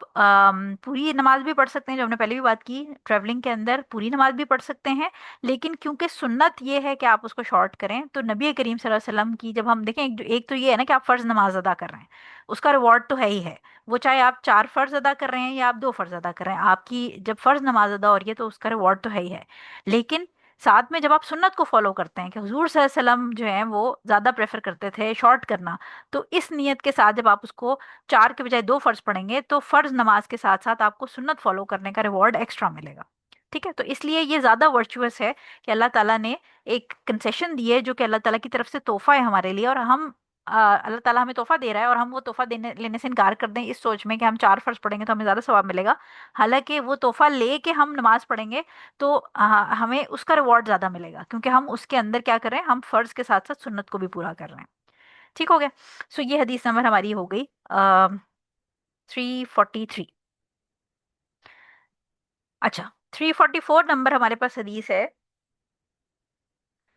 पूरी नमाज भी पढ़ सकते हैं, जो हमने पहले भी बात की, ट्रैवलिंग के अंदर पूरी नमाज भी पढ़ सकते हैं, लेकिन क्योंकि सुन्नत ये है कि आप उसको शॉर्ट करें, तो नबी करीम सल्लल्लाहु अलैहि वसल्लम की जब हम देखें, एक तो ये है ना कि आप फर्ज नमाज अदा कर रहे हैं, उसका रिवॉर्ड तो है ही है, वो चाहे आप 4 फर्ज अदा कर रहे हैं या आप 2 फर्ज अदा कर रहे हैं, आपकी जब फर्ज नमाज अदा हो रही है तो उसका रिवॉर्ड तो है ही है। लेकिन साथ में जब आप सुन्नत को फॉलो करते हैं कि हुजूर सल्लल्लाहु अलैहि वसल्लम जो है वो ज़्यादा प्रेफर करते थे शॉर्ट करना, तो इस नियत के साथ जब आप उसको 4 के बजाय 2 फर्ज पढ़ेंगे तो फर्ज नमाज के साथ साथ आपको सुन्नत फॉलो करने का रिवॉर्ड एक्स्ट्रा मिलेगा। ठीक है, तो इसलिए ये ज़्यादा वर्चुअस है कि अल्लाह ताला ने एक कंसेशन दी है जो कि अल्लाह ताला की तरफ से तोहफा है हमारे लिए, और हम अल्लाह ताला हमें तोहफा दे रहा है और हम वो तोहफा देने लेने से इनकार कर दें इस सोच में कि हम 4 फर्ज पढ़ेंगे तो हमें ज़्यादा सवाब मिलेगा। हालांकि वो तोहफा ले के हम नमाज पढ़ेंगे तो हमें उसका रिवॉर्ड ज़्यादा मिलेगा, क्योंकि हम उसके अंदर क्या कर रहे हैं, हम फर्ज के साथ साथ सुन्नत को भी पूरा कर रहे हैं। ठीक हो गया। सो ये हदीस नंबर हमारी हो गई 343। अच्छा, 344 नंबर हमारे पास हदीस है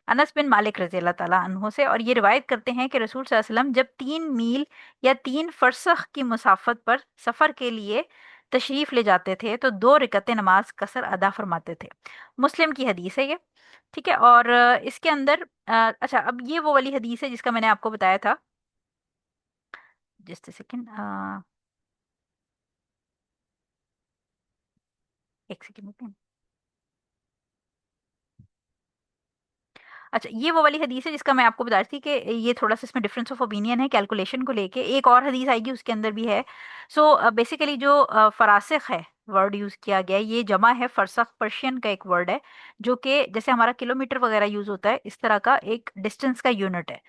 अनस बिन मालिक रजी अल्लाह ताला अन्हो से, और ये रिवायत करते हैं कि रसूल सल्लल्लाहु अलैहि वसल्लम जब 3 मील या 3 फरसख की मुसाफत पर सफ़र के लिए तशरीफ़ ले जाते थे तो 2 रकअतें नमाज कसर अदा फरमाते थे। मुस्लिम की हदीस है ये। ठीक है, और इसके अंदर अच्छा, अब ये वो वाली हदीस है जिसका मैंने आपको बताया था, जस्ट सेकेंड, एक सेकेंड। अच्छा, ये वो वाली हदीस है जिसका मैं आपको बता रही थी कि ये थोड़ा सा इसमें डिफरेंस ऑफ ओपिनियन है कैलकुलेशन को लेके, एक और हदीस आएगी उसके अंदर भी है। सो बेसिकली जो फरासिख है वर्ड यूज किया गया है, ये जमा है फरसख, पर्शियन का एक वर्ड है जो कि जैसे हमारा किलोमीटर वगैरह यूज होता है इस तरह का एक डिस्टेंस का यूनिट है।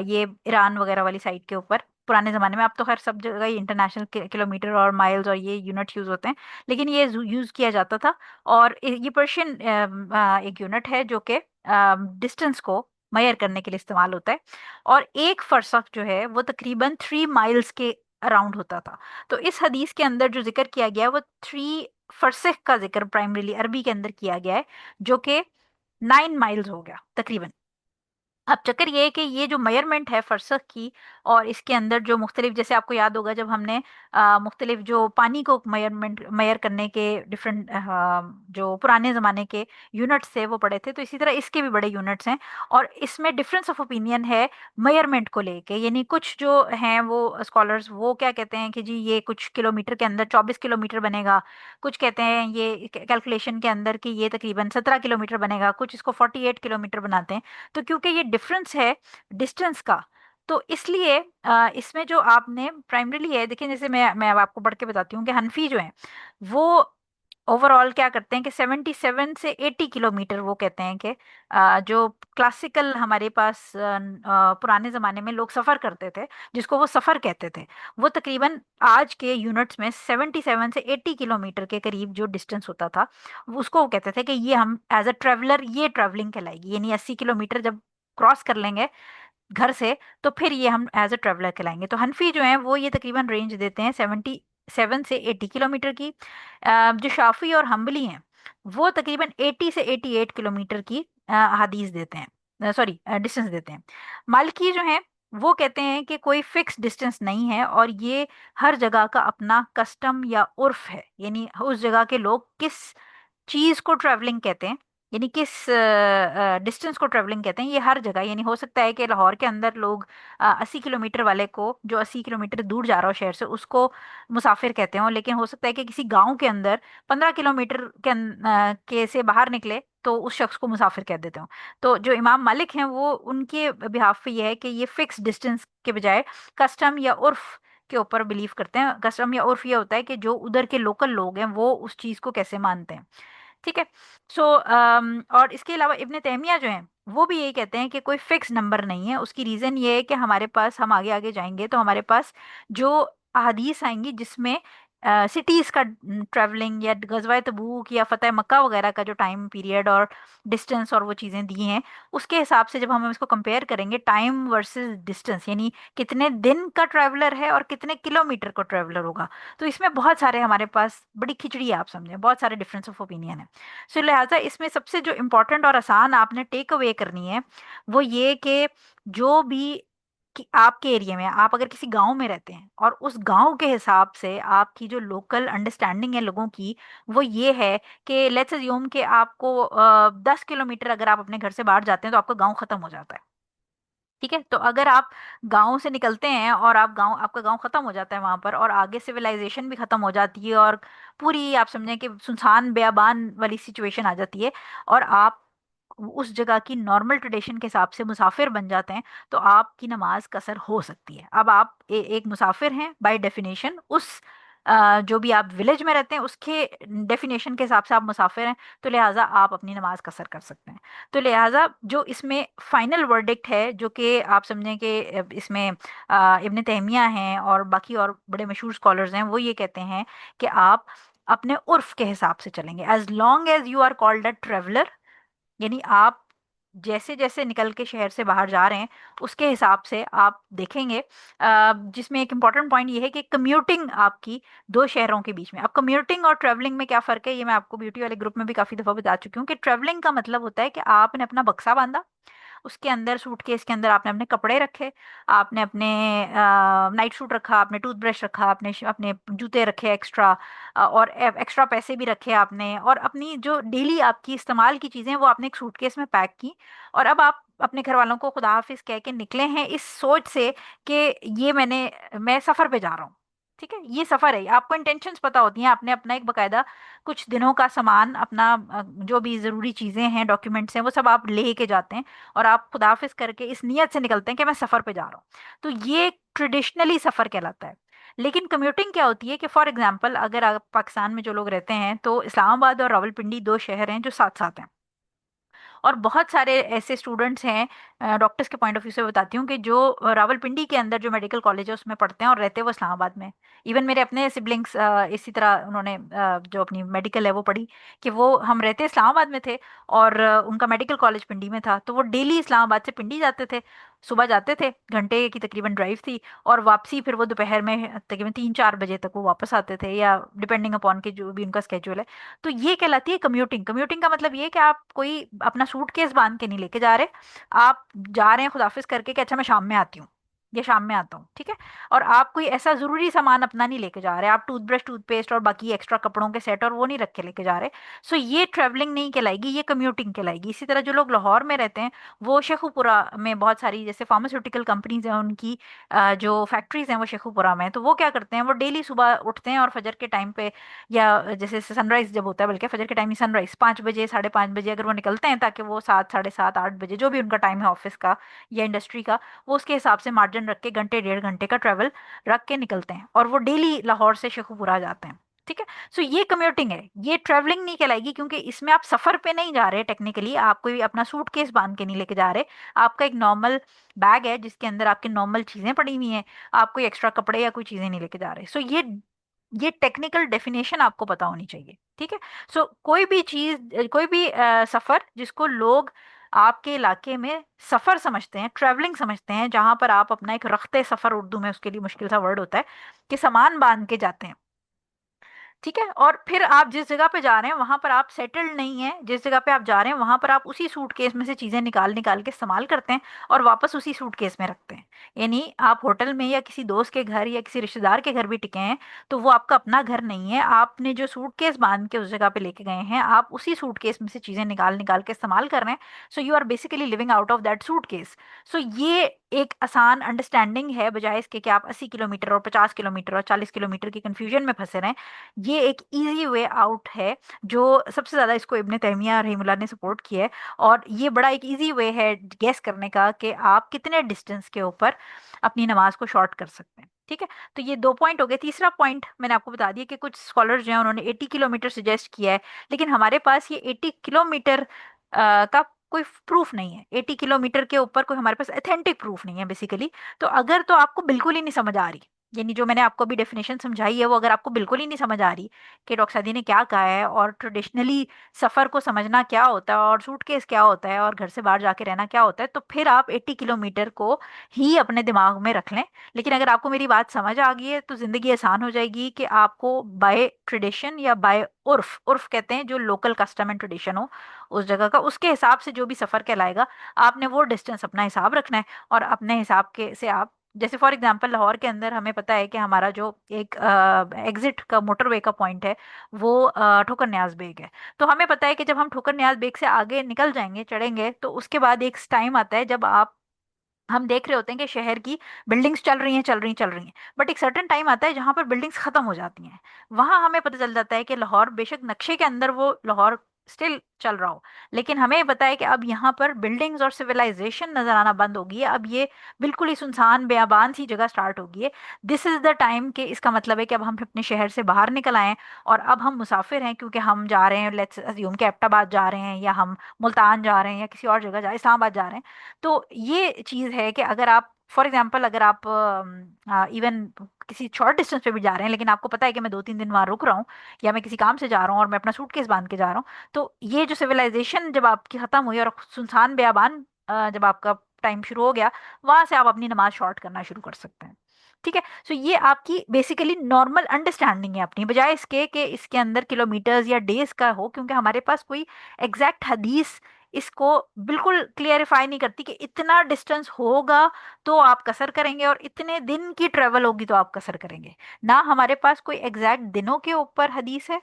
ये ईरान वगैरह वाली साइड के ऊपर पुराने ज़माने में, अब तो खैर सब जगह ही इंटरनेशनल किलोमीटर और माइल्स और ये यूनिट यूज़ होते हैं, लेकिन ये यूज़ किया जाता था। और ये पर्शियन एक यूनिट है जो कि डिस्टेंस को मेजर करने के लिए इस्तेमाल होता है। और एक फरसख जो है वो तकरीबन 3 माइल्स के अराउंड होता था। तो इस हदीस के अंदर जो जिक्र किया गया है वो 3 फरसख का जिक्र प्राइमरीली अरबी के अंदर किया गया है, जो कि 9 माइल्स हो गया तकरीबन। अब चक्कर ये है कि ये जो मेजरमेंट है फरसख की, और इसके अंदर जो मुख्तलिफ, जैसे आपको याद होगा जब हमने मुख्तलिफ जो पानी को मेजर करने के डिफरेंट जो पुराने ज़माने के यूनिट्स थे वो पढ़े थे, तो इसी तरह इसके भी बड़े यूनिट्स हैं। और इसमें डिफरेंस ऑफ ओपिनियन है मेजरमेंट को लेके, यानी कुछ जो हैं वो स्कॉलर्स वो क्या कहते हैं कि जी ये कुछ किलोमीटर के अंदर 24 किलोमीटर बनेगा, कुछ कहते हैं ये कैलकुलेशन के अंदर कि ये तकरीबन 17 किलोमीटर बनेगा, कुछ इसको 48 किलोमीटर बनाते हैं। तो क्योंकि ये डिफरेंस है डिस्टेंस का, तो इसलिए इसमें जो आपने प्राइमरीली है, देखिए जैसे मैं अब आपको पढ़ के बताती हूँ कि हनफी जो है वो ओवरऑल क्या करते हैं कि 77 से 80 किलोमीटर वो कहते हैं कि जो क्लासिकल हमारे पास पुराने ज़माने में लोग सफ़र करते थे, जिसको वो सफ़र कहते थे, वो तकरीबन आज के यूनिट्स में 77 से 80 किलोमीटर के करीब जो डिस्टेंस होता था, उसको वो कहते थे कि ये हम एज अ ट्रेवलर ये ट्रैवलिंग कहलाएगी, यानी 80 किलोमीटर जब क्रॉस कर लेंगे घर से, तो फिर ये हम एज अ ट्रेवलर कहलाएंगे। तो हनफी जो है वो ये तकरीबन रेंज देते हैं 77 से 80 किलोमीटर की। जो शाफी और हम्बली हैं वो तकरीबन 80 से 88 किलोमीटर की हदीस देते हैं, सॉरी डिस्टेंस देते हैं। मालिकी जो है वो कहते हैं कि कोई फिक्स डिस्टेंस नहीं है, और ये हर जगह का अपना कस्टम या उर्फ है, यानी उस जगह के लोग किस चीज को ट्रैवलिंग कहते हैं, यानी किस डिस्टेंस को ट्रैवलिंग कहते हैं, ये हर जगह, यानी हो सकता है कि लाहौर के अंदर लोग 80 किलोमीटर वाले को, जो 80 किलोमीटर दूर जा रहा हो शहर से, उसको मुसाफिर कहते हो, लेकिन हो सकता है कि किसी गांव के अंदर 15 किलोमीटर के से बाहर निकले तो उस शख्स को मुसाफिर कह देते हो। तो जो इमाम मालिक हैं वो उनके बिहाफ पे ये है कि ये फिक्स डिस्टेंस के बजाय कस्टम या उर्फ के ऊपर बिलीव करते हैं। कस्टम या उर्फ ये होता है कि जो उधर के लोकल लोग हैं वो उस चीज को कैसे मानते हैं। ठीक है। सो और इसके अलावा इब्ने तैमिया जो हैं वो भी यही कहते हैं कि कोई फिक्स नंबर नहीं है। उसकी रीज़न ये है कि हमारे पास, हम आगे आगे जाएंगे तो हमारे पास जो अहादीस आएंगी जिसमें सिटीज़ का ट्रैवलिंग या गजवा तबूक या फतेह मक्का वगैरह का जो टाइम पीरियड और डिस्टेंस और वो चीज़ें दी हैं, उसके हिसाब से जब हम इसको कंपेयर करेंगे टाइम वर्सेस डिस्टेंस, यानी कितने दिन का ट्रैवलर है और कितने किलोमीटर का ट्रैवलर होगा, तो इसमें बहुत सारे हमारे पास बड़ी खिचड़ी है, आप समझे, बहुत सारे डिफरेंस ऑफ ओपिनियन है। सो लिहाजा इसमें सबसे जो इम्पोर्टेंट और आसान आपने टेक अवे करनी है वो ये कि जो भी कि आपके एरिया में, आप अगर किसी गांव में रहते हैं और उस गांव के हिसाब से आपकी जो लोकल अंडरस्टैंडिंग है लोगों की, वो ये है कि लेट्स अज्यूम कि आपको 10 किलोमीटर अगर आप अपने घर से बाहर जाते हैं तो आपका गांव खत्म हो जाता है। ठीक है। तो अगर आप गांव से निकलते हैं और आपका गांव खत्म हो जाता है वहां पर, और आगे सिविलाइजेशन भी खत्म हो जाती है, और पूरी आप समझें कि सुनसान बेयाबान वाली सिचुएशन आ जाती है, और आप उस जगह की नॉर्मल ट्रेडिशन के हिसाब से मुसाफिर बन जाते हैं, तो आपकी नमाज कसर हो सकती है। अब आप एक मुसाफिर हैं बाय डेफिनेशन, उस जो भी आप विलेज में रहते हैं उसके डेफिनेशन के हिसाब से आप मुसाफिर हैं, तो लिहाजा आप अपनी नमाज कसर कर सकते हैं। तो लिहाजा जो इसमें फाइनल वर्डिक्ट है, जो कि आप समझें कि इसमें इब्ने तैमिया हैं और बाकी और बड़े मशहूर स्कॉलर्स हैं, वो ये कहते हैं कि आप अपने उर्फ के हिसाब से चलेंगे, as long as you are called a traveller, यानी आप जैसे जैसे निकल के शहर से बाहर जा रहे हैं उसके हिसाब से आप देखेंगे। जिसमें एक इम्पॉर्टेंट पॉइंट ये है कि कम्यूटिंग आपकी दो शहरों के बीच में, अब कम्यूटिंग और ट्रैवलिंग में क्या फ़र्क है, ये मैं आपको ब्यूटी वाले ग्रुप में भी काफ़ी दफ़ा बता चुकी हूँ कि ट्रैवलिंग का मतलब होता है कि आपने अपना बक्सा बांधा, उसके अंदर सूटकेस के अंदर आपने अपने कपड़े रखे, आपने अपने नाइट सूट रखा, आपने टूथब्रश रखा, आपने अपने जूते रखे एक्स्ट्रा, और एक्स्ट्रा पैसे भी रखे आपने, और अपनी जो डेली आपकी इस्तेमाल की चीज़ें वो आपने एक सूटकेस में पैक की, और अब आप अपने घर वालों को खुदा हाफिज कह के निकले हैं इस सोच से कि ये मैं सफ़र पे जा रहा हूँ। ठीक है, ये सफ़र है, आपको इंटेंशंस पता होती हैं, आपने अपना एक बकायदा कुछ दिनों का सामान अपना, जो भी ज़रूरी चीज़ें हैं, डॉक्यूमेंट्स हैं, वो सब आप ले के जाते हैं, और आप खुदाफिज करके इस नियत से निकलते हैं कि मैं सफ़र पे जा रहा हूँ। तो ये ट्रेडिशनली सफ़र कहलाता है। लेकिन कम्यूटिंग क्या होती है कि फॉर एग्जांपल अगर आप पाकिस्तान में जो लोग रहते हैं, तो इस्लामाबाद और रावलपिंडी दो शहर हैं जो साथ साथ हैं, और बहुत सारे ऐसे स्टूडेंट्स हैं, डॉक्टर्स के पॉइंट ऑफ व्यू से बताती हूँ, कि जो रावलपिंडी के अंदर जो मेडिकल कॉलेज है उसमें पढ़ते हैं और रहते हैं वो इस्लामाबाद में। इवन मेरे अपने सिबलिंग्स इसी तरह उन्होंने जो अपनी मेडिकल है वो पढ़ी, कि वो हम रहते इस्लामाबाद में थे और उनका मेडिकल कॉलेज पिंडी में था, तो वो डेली इस्लामाबाद से पिंडी जाते थे। सुबह जाते थे, घंटे की तकरीबन ड्राइव थी, और वापसी फिर वो दोपहर में तकरीबन 3-4 बजे तक वो वापस आते थे, या डिपेंडिंग अपॉन के जो भी उनका स्केड्यूल है। तो ये कहलाती है कम्यूटिंग। कम्यूटिंग का मतलब ये है कि आप कोई अपना सूटकेस बांध के नहीं लेके जा रहे, आप जा रहे हैं खुदाफिज करके कि अच्छा मैं शाम में आती हूँ या शाम में आता हूँ, ठीक है। और आप कोई ऐसा जरूरी सामान अपना नहीं लेके जा रहे, आप टूथब्रश टूथपेस्ट और बाकी एक्स्ट्रा कपड़ों के सेट और वो नहीं रख के लेके जा रहे। सो ये ट्रैवलिंग नहीं कहलाएगी, ये कम्यूटिंग कहलाएगी। इसी तरह जो लोग लाहौर में रहते हैं, वो शेखुपुरा में बहुत सारी जैसे फार्मास्यूटिकल कंपनीज हैं, उनकी जो फैक्ट्रीज हैं वो शेखुपुरा में हैं। तो वो क्या करते हैं, वो डेली सुबह उठते हैं और फजर के टाइम पे, या जैसे सनराइज जब होता है, बल्कि फजर के टाइम ही सनराइज 5 बजे 5:30 बजे अगर वो निकलते हैं, ताकि वो 7, 7:30, 8 बजे जो भी उनका टाइम है ऑफिस का या इंडस्ट्री का, वो उसके हिसाब से मार्जिन रख के घंटे 1.5 घंटे का ट्रेवल रख के निकलते हैं, और वो डेली लाहौर से शेखुपुरा जाते हैं, ठीक है। सो ये कम्यूटिंग है, ये ट्रेवलिंग नहीं कहलाएगी, क्योंकि इसमें आप सफर पे नहीं जा रहे टेक्निकली, आप कोई अपना सूटकेस बांध के नहीं लेके जा रहे। आपका एक नॉर्मल बैग है जिसके अंदर आपकी नॉर्मल चीजें पड़ी हुई हैं, आप कोई एक्स्ट्रा कपड़े या कोई चीजें नहीं लेके जा रहे। सो ये टेक्निकल डेफिनेशन आपको पता होनी चाहिए, ठीक है। सो कोई भी चीज, कोई भी सफर जिसको लोग आपके इलाके में सफर समझते हैं, ट्रैवलिंग समझते हैं, जहां पर आप अपना एक रख्ते सफर, उर्दू में उसके लिए मुश्किल सा वर्ड होता है, कि सामान बांध के जाते हैं, ठीक है। और फिर आप जिस जगह पे जा रहे हैं वहां पर आप सेटल्ड नहीं है, जिस जगह पे आप जा रहे हैं वहां पर आप उसी सूटकेस में से चीजें निकाल निकाल के इस्तेमाल करते हैं और वापस उसी सूटकेस में रखते हैं। यानी आप होटल में या किसी दोस्त के घर या किसी रिश्तेदार के घर भी टिके हैं, तो वो आपका अपना घर नहीं है। आपने जो सूटकेस बांध के उस जगह पे लेके गए हैं, आप उसी सूटकेस में से चीजें निकाल निकाल के इस्तेमाल कर रहे हैं। So you are basically living out of that suitcase. So ये एक आसान अंडरस्टैंडिंग है, बजाय इसके कि आप 80 किलोमीटर और 50 किलोमीटर और 40 किलोमीटर की कंफ्यूजन में फंसे रहें। ये एक इजी वे आउट है, जो सबसे ज्यादा इसको इब्ने तैमिया रहीमुल्लाह ने सपोर्ट किया है। और ये बड़ा एक इजी वे है गेस करने का कि आप कितने डिस्टेंस के ऊपर अपनी नमाज को शॉर्ट कर सकते हैं, ठीक है। तो ये 2 पॉइंट हो गए। तीसरा पॉइंट मैंने आपको बता दिया कि कुछ स्कॉलर्स जो हैं उन्होंने 80 किलोमीटर सजेस्ट किया है, लेकिन हमारे पास ये 80 किलोमीटर का कोई प्रूफ नहीं है। 80 किलोमीटर के ऊपर कोई हमारे पास अथेंटिक प्रूफ नहीं है बेसिकली। तो अगर तो आपको बिल्कुल ही नहीं समझ आ रही, यानी जो मैंने आपको अभी डेफिनेशन समझाई है वो अगर आपको बिल्कुल ही नहीं समझ आ रही कि डॉक्टर सादी ने क्या कहा है, और ट्रेडिशनली सफ़र को समझना क्या होता है, और सूटकेस क्या होता है, और घर से बाहर जाके रहना क्या होता है, तो फिर आप 80 किलोमीटर को ही अपने दिमाग में रख लें। लेकिन अगर आपको मेरी बात समझ आ गई है तो ज़िंदगी आसान हो जाएगी, कि आपको बाय ट्रेडिशन या बाय उर्फ, उर्फ कहते हैं जो लोकल कस्टम एंड ट्रेडिशन हो उस जगह का, उसके हिसाब से जो भी सफ़र कहलाएगा, आपने वो डिस्टेंस अपना हिसाब रखना है। और अपने हिसाब के से आप, जैसे फॉर एग्जांपल लाहौर के अंदर हमें पता है कि हमारा जो एक एग्जिट का मोटरवे का पॉइंट है वो ठोकर न्याज बेग है। तो हमें पता है कि जब हम ठोकर न्याज बेग से आगे निकल जाएंगे, चढ़ेंगे, तो उसके बाद एक टाइम आता है जब आप, हम देख रहे होते हैं कि शहर की बिल्डिंग्स चल रही हैं, चल रही चल रही हैं, बट एक सर्टेन टाइम आता है जहां पर बिल्डिंग्स खत्म हो जाती हैं। वहां हमें पता चल जाता है कि लाहौर बेशक नक्शे के अंदर वो लाहौर स्टिल चल रहा हो, लेकिन हमें पता है कि अब यहाँ पर बिल्डिंग्स और सिविलाइजेशन नजर आना बंद हो गई है। अब ये बिल्कुल ही सुनसान बेआबान सी जगह स्टार्ट हो गई है। दिस इज द टाइम के, इसका मतलब है कि अब हम अपने शहर से बाहर निकल आए हैं, और अब हम मुसाफिर हैं, क्योंकि हम जा रहे हैं, लेट्स अज्यूम के एबटाबाद जा रहे हैं, या हम मुल्तान जा रहे हैं, या किसी और जगह जा इस्लामाबाद जा रहे हैं। तो ये चीज़ है कि अगर आप फॉर एग्जाम्पल, अगर आप इवन किसी शॉर्ट डिस्टेंस पे भी जा रहे हैं, लेकिन आपको पता है कि मैं 2-3 दिन वहां रुक रहा हूँ, या मैं किसी काम से जा रहा हूँ और मैं अपना सूटकेस बांध के जा रहा हूँ, तो ये जो सिविलाइजेशन जब आपकी खत्म हुई और सुनसान बेआबान जब आपका टाइम शुरू हो गया, वहां से आप अपनी नमाज शॉर्ट करना शुरू कर सकते हैं, ठीक है। सो ये आपकी बेसिकली नॉर्मल अंडरस्टैंडिंग है अपनी, बजाय इसके कि इसके अंदर किलोमीटर्स या डेज का हो, क्योंकि हमारे पास कोई एग्जैक्ट हदीस इसको बिल्कुल क्लियरिफाई नहीं करती कि इतना डिस्टेंस होगा तो आप कसर करेंगे, और इतने दिन की ट्रेवल होगी तो आप कसर करेंगे। ना हमारे पास कोई एग्जैक्ट दिनों के ऊपर हदीस है।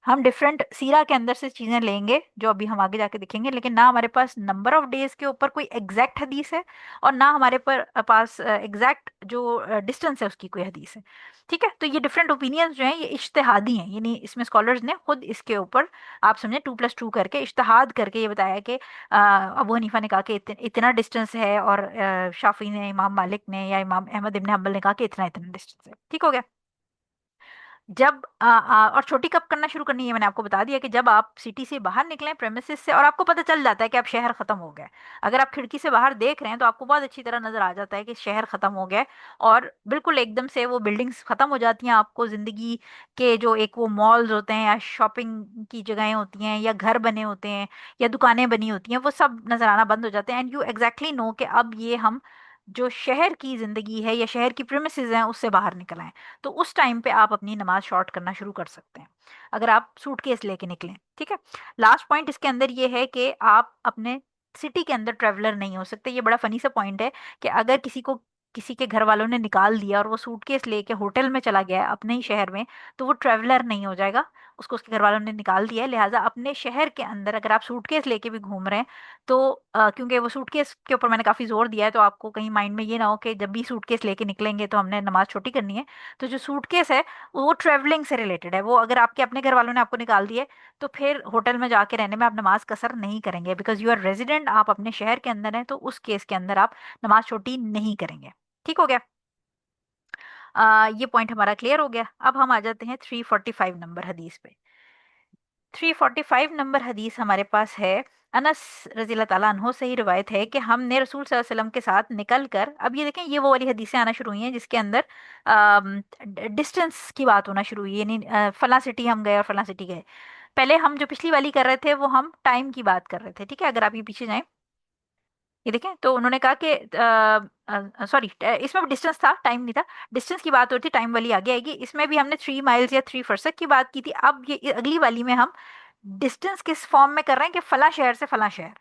हम डिफरेंट सीरा के अंदर से चीजें लेंगे जो अभी हम आगे जाके देखेंगे, लेकिन ना हमारे पास नंबर ऑफ डेज के ऊपर कोई एग्जैक्ट हदीस है, और ना हमारे पास एग्जैक्ट जो डिस्टेंस है उसकी कोई हदीस है, ठीक है। तो ये डिफरेंट ओपिनियंस जो हैं ये इज्तिहादी हैं, यानी इसमें स्कॉलर्स ने खुद इसके ऊपर, आप समझे, 2+2 करके इज्तिहाद करके ये बताया कि अबू हनीफा ने कहा कि इतना डिस्टेंस है, और शाफी ने, इमाम मालिक ने, या इमाम अहमद इब्न हम्बल ने कहा कि इतना इतना डिस्टेंस है, ठीक हो गया। जब और छोटी कब करना शुरू करनी है, मैंने आपको बता दिया कि जब आप सिटी से बाहर निकलें प्रेमिसेस से और आपको पता चल जाता है कि अब शहर खत्म हो गया है। अगर आप खिड़की से बाहर देख रहे हैं तो आपको बहुत अच्छी तरह नजर आ जाता है कि शहर खत्म हो गया है। और बिल्कुल एकदम से वो बिल्डिंग्स खत्म हो जाती हैं, आपको जिंदगी के जो एक वो मॉल्स होते हैं या शॉपिंग की जगहें होती हैं या घर बने होते हैं या दुकानें बनी होती हैं, वो सब नजर आना बंद हो जाते हैं। एंड यू एग्जैक्टली नो कि अब ये हम जो शहर की जिंदगी है या शहर की प्रेमिसेस हैं उससे बाहर निकल आए। तो उस टाइम पे आप अपनी नमाज शॉर्ट करना शुरू कर सकते हैं, अगर आप सूटकेस लेके निकलें। ठीक है। लास्ट पॉइंट इसके अंदर ये है कि आप अपने सिटी के अंदर ट्रेवलर नहीं हो सकते। ये बड़ा फनी सा पॉइंट है कि अगर किसी के घर वालों ने निकाल दिया और वो सूटकेस लेके होटल में चला गया है अपने ही शहर में, तो वो ट्रेवलर नहीं हो जाएगा। उसको उसके घर वालों ने निकाल दिया है। लिहाजा अपने शहर के अंदर अगर आप सूटकेस लेके भी घूम रहे हैं तो क्योंकि वो सूटकेस के ऊपर मैंने काफी जोर दिया है, तो आपको कहीं माइंड में ये ना हो कि जब भी सूटकेस लेके निकलेंगे तो हमने नमाज छोटी करनी है। तो जो सूटकेस है वो ट्रेवलिंग से रिलेटेड है। वो अगर आपके अपने घर वालों ने आपको निकाल दिए तो फिर होटल में जाके रहने में आप नमाज कसर नहीं करेंगे, बिकॉज यू आर रेजिडेंट, आप अपने शहर के अंदर हैं, तो उस केस के अंदर आप नमाज छोटी नहीं करेंगे। ठीक हो गया। ये पॉइंट हमारा क्लियर हो गया। अब हम आ जाते हैं 345 नंबर हदीस पे। 345 नंबर हदीस हमारे पास है। अनस रजी अल्लाह ताला अन्हो से ही रिवायत है कि हमने रसूल सल्लल्लाहु अलैहि वसल्लम के साथ निकल कर, अब ये देखें ये वो वाली हदीसें आना शुरू हुई हैं जिसके अंदर डिस्टेंस की बात होना शुरू हुई है, यानी फला सिटी हम गए और फला सिटी गए। पहले हम जो पिछली वाली कर रहे थे वो हम टाइम की बात कर रहे थे। ठीक है, अगर आप ये पीछे जाएं, ये देखें तो उन्होंने कहा कि सॉरी, इसमें भी डिस्टेंस था, टाइम नहीं था। डिस्टेंस की बात हो रही थी, टाइम वाली आगे आएगी। इसमें भी हमने 3 माइल्स या 3 फरसक की बात की थी। अब ये अगली वाली में हम डिस्टेंस किस फॉर्म में कर रहे हैं कि फला शहर से फला शहर।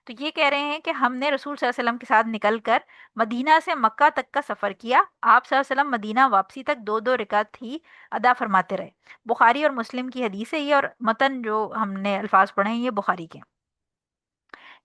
तो ये कह रहे हैं कि हमने रसूल सल्लल्लाहु अलैहि वसल्लम के साथ निकलकर मदीना से मक्का तक का सफर किया। आप सल्लल्लाहु अलैहि वसल्लम मदीना वापसी तक दो दो रिकात ही अदा फरमाते रहे। बुखारी और मुस्लिम की हदीस है ये, और मतन जो हमने अल्फाज पढ़े हैं ये बुखारी के हैं।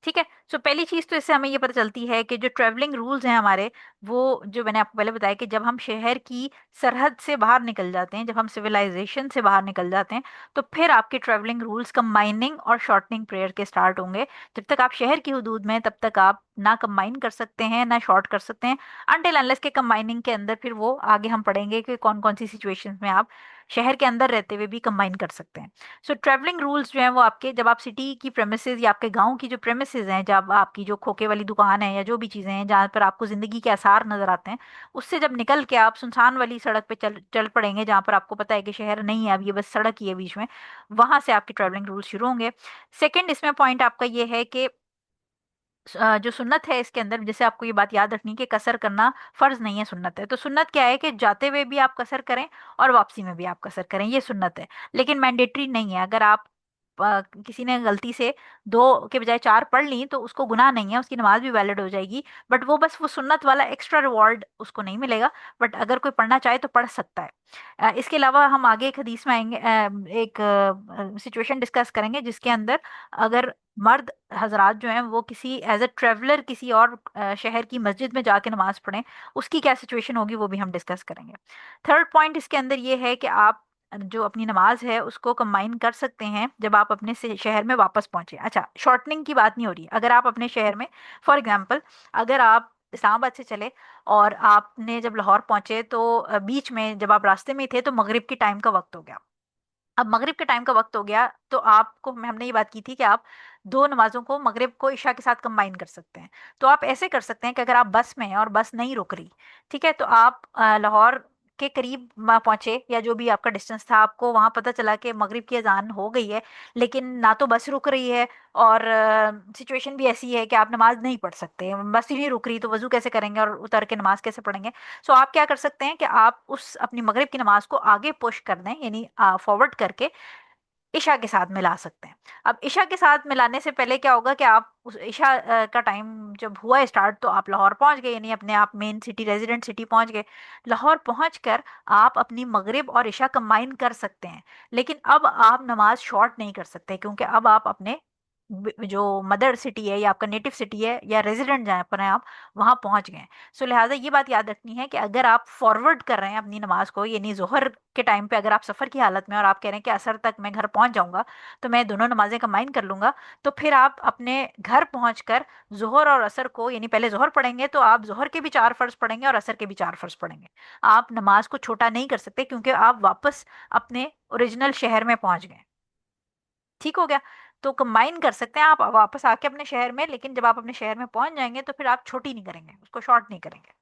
ठीक है। सो पहली चीज तो इससे हमें ये पता चलती है कि जो ट्रैवलिंग रूल्स हैं हमारे, वो जो मैंने आपको पहले बताया कि जब हम शहर की सरहद से बाहर निकल जाते हैं, जब हम सिविलाइजेशन से बाहर निकल जाते हैं, तो फिर आपके ट्रैवलिंग रूल्स कंबाइनिंग और शॉर्टनिंग प्रेयर के स्टार्ट होंगे। जब तक आप शहर की हदूद में हैं, तब तक आप ना कंबाइन कर सकते हैं ना शॉर्ट कर सकते हैं, अनटिल अनलेस के कंबाइनिंग के अंदर फिर वो आगे हम पढ़ेंगे कि कौन कौन सी सिचुएशंस में आप शहर के अंदर रहते हुए भी कंबाइन कर सकते हैं। सो ट्रैवलिंग रूल्स जो हैं वो आपके, जब आप सिटी की प्रेमिसेस या आपके गांव की जो प्रेमिसेस हैं, जब आपकी जो खोखे वाली दुकान है या जो भी चीज़ें हैं जहाँ पर आपको ज़िंदगी के आसार नज़र आते हैं, उससे जब निकल के आप सुनसान वाली सड़क पे चल चल पड़ेंगे जहाँ पर आपको पता है कि शहर नहीं है, अब ये बस सड़क ही है बीच में, वहां से आपके ट्रैवलिंग रूल्स शुरू होंगे। सेकेंड इसमें पॉइंट आपका ये है कि जो सुन्नत है इसके अंदर, जैसे आपको ये बात याद रखनी है कि कसर करना फर्ज नहीं है, सुन्नत है। तो सुन्नत क्या है कि जाते हुए भी आप कसर करें और वापसी में भी आप कसर करें, ये सुन्नत है। लेकिन मैंडेटरी नहीं है। अगर आप किसी ने गलती से 2 के बजाय 4 पढ़ ली तो उसको गुनाह नहीं है, उसकी नमाज भी वैलिड हो जाएगी। बट वो बस वो सुन्नत वाला एक्स्ट्रा रिवॉर्ड उसको नहीं मिलेगा। बट अगर कोई पढ़ना चाहे तो पढ़ सकता है। इसके अलावा हम आगे एक हदीस में आएंगे, एक सिचुएशन डिस्कस करेंगे जिसके अंदर अगर मर्द हजरात जो हैं वो किसी एज अ ट्रेवलर किसी और शहर की मस्जिद में जाके नमाज पढ़ें, उसकी क्या सिचुएशन होगी वो भी हम डिस्कस करेंगे। थर्ड पॉइंट इसके अंदर ये है कि आप जो अपनी नमाज है उसको कंबाइन कर सकते हैं जब आप अपने शहर में वापस पहुंचे। अच्छा, शॉर्टनिंग की बात नहीं हो रही। अगर आप अपने शहर में, फॉर एग्जांपल, अगर आप इस्लामाबाद से चले और आपने जब लाहौर पहुंचे तो बीच में जब आप रास्ते में थे तो मगरिब के टाइम का वक्त हो गया। अब मगरिब के टाइम का वक्त हो गया तो आपको, हमने ये बात की थी कि आप दो नमाजों को, मगरिब को ईशा के साथ कंबाइन कर सकते हैं। तो आप ऐसे कर सकते हैं कि अगर आप बस में हैं और बस नहीं रुक रही, ठीक है, तो आप लाहौर के करीब पहुंचे या जो भी आपका डिस्टेंस था, आपको वहां पता चला कि मगरिब की अजान हो गई है, लेकिन ना तो बस रुक रही है और सिचुएशन भी ऐसी है कि आप नमाज नहीं पढ़ सकते, बस ही नहीं रुक रही, तो वजू कैसे करेंगे और उतर के नमाज कैसे पढ़ेंगे। सो आप क्या कर सकते हैं कि आप उस अपनी मगरिब की नमाज को आगे पुश कर दें, यानी फॉरवर्ड करके ईशा के साथ मिला सकते हैं। अब ईशा के साथ मिलाने से पहले क्या होगा कि आप उस ईशा का टाइम जब हुआ स्टार्ट तो आप लाहौर पहुंच गए, यानी अपने आप मेन सिटी, रेजिडेंट सिटी पहुंच गए। लाहौर पहुंचकर आप अपनी मगरिब और ईशा कंबाइन कर सकते हैं, लेकिन अब आप नमाज शॉर्ट नहीं कर सकते क्योंकि अब आप अपने जो मदर सिटी है या आपका नेटिव सिटी है या रेजिडेंट जहाँ पर हैं आप, वहां पहुंच गए हैं। सो लिहाजा ये बात याद रखनी है कि अगर आप फॉरवर्ड कर रहे हैं अपनी नमाज को, यानी जोहर के टाइम पे अगर आप सफर की हालत में और आप कह रहे हैं कि असर तक मैं घर पहुंच जाऊंगा तो मैं दोनों नमाजें कंबाइन कर लूंगा, तो फिर आप अपने घर पहुंचकर जोहर और असर को, यानी पहले जोहर पढ़ेंगे तो आप जोहर के भी 4 फर्ज पढ़ेंगे और असर के भी 4 फर्ज पढ़ेंगे। आप नमाज को छोटा नहीं कर सकते क्योंकि आप वापस अपने ओरिजिनल शहर में पहुंच गए। ठीक हो गया। तो कंबाइन कर सकते हैं आप वापस आके अपने शहर में, लेकिन जब आप अपने शहर में पहुंच जाएंगे तो फिर आप छोटी नहीं करेंगे, उसको शॉर्ट नहीं करेंगे।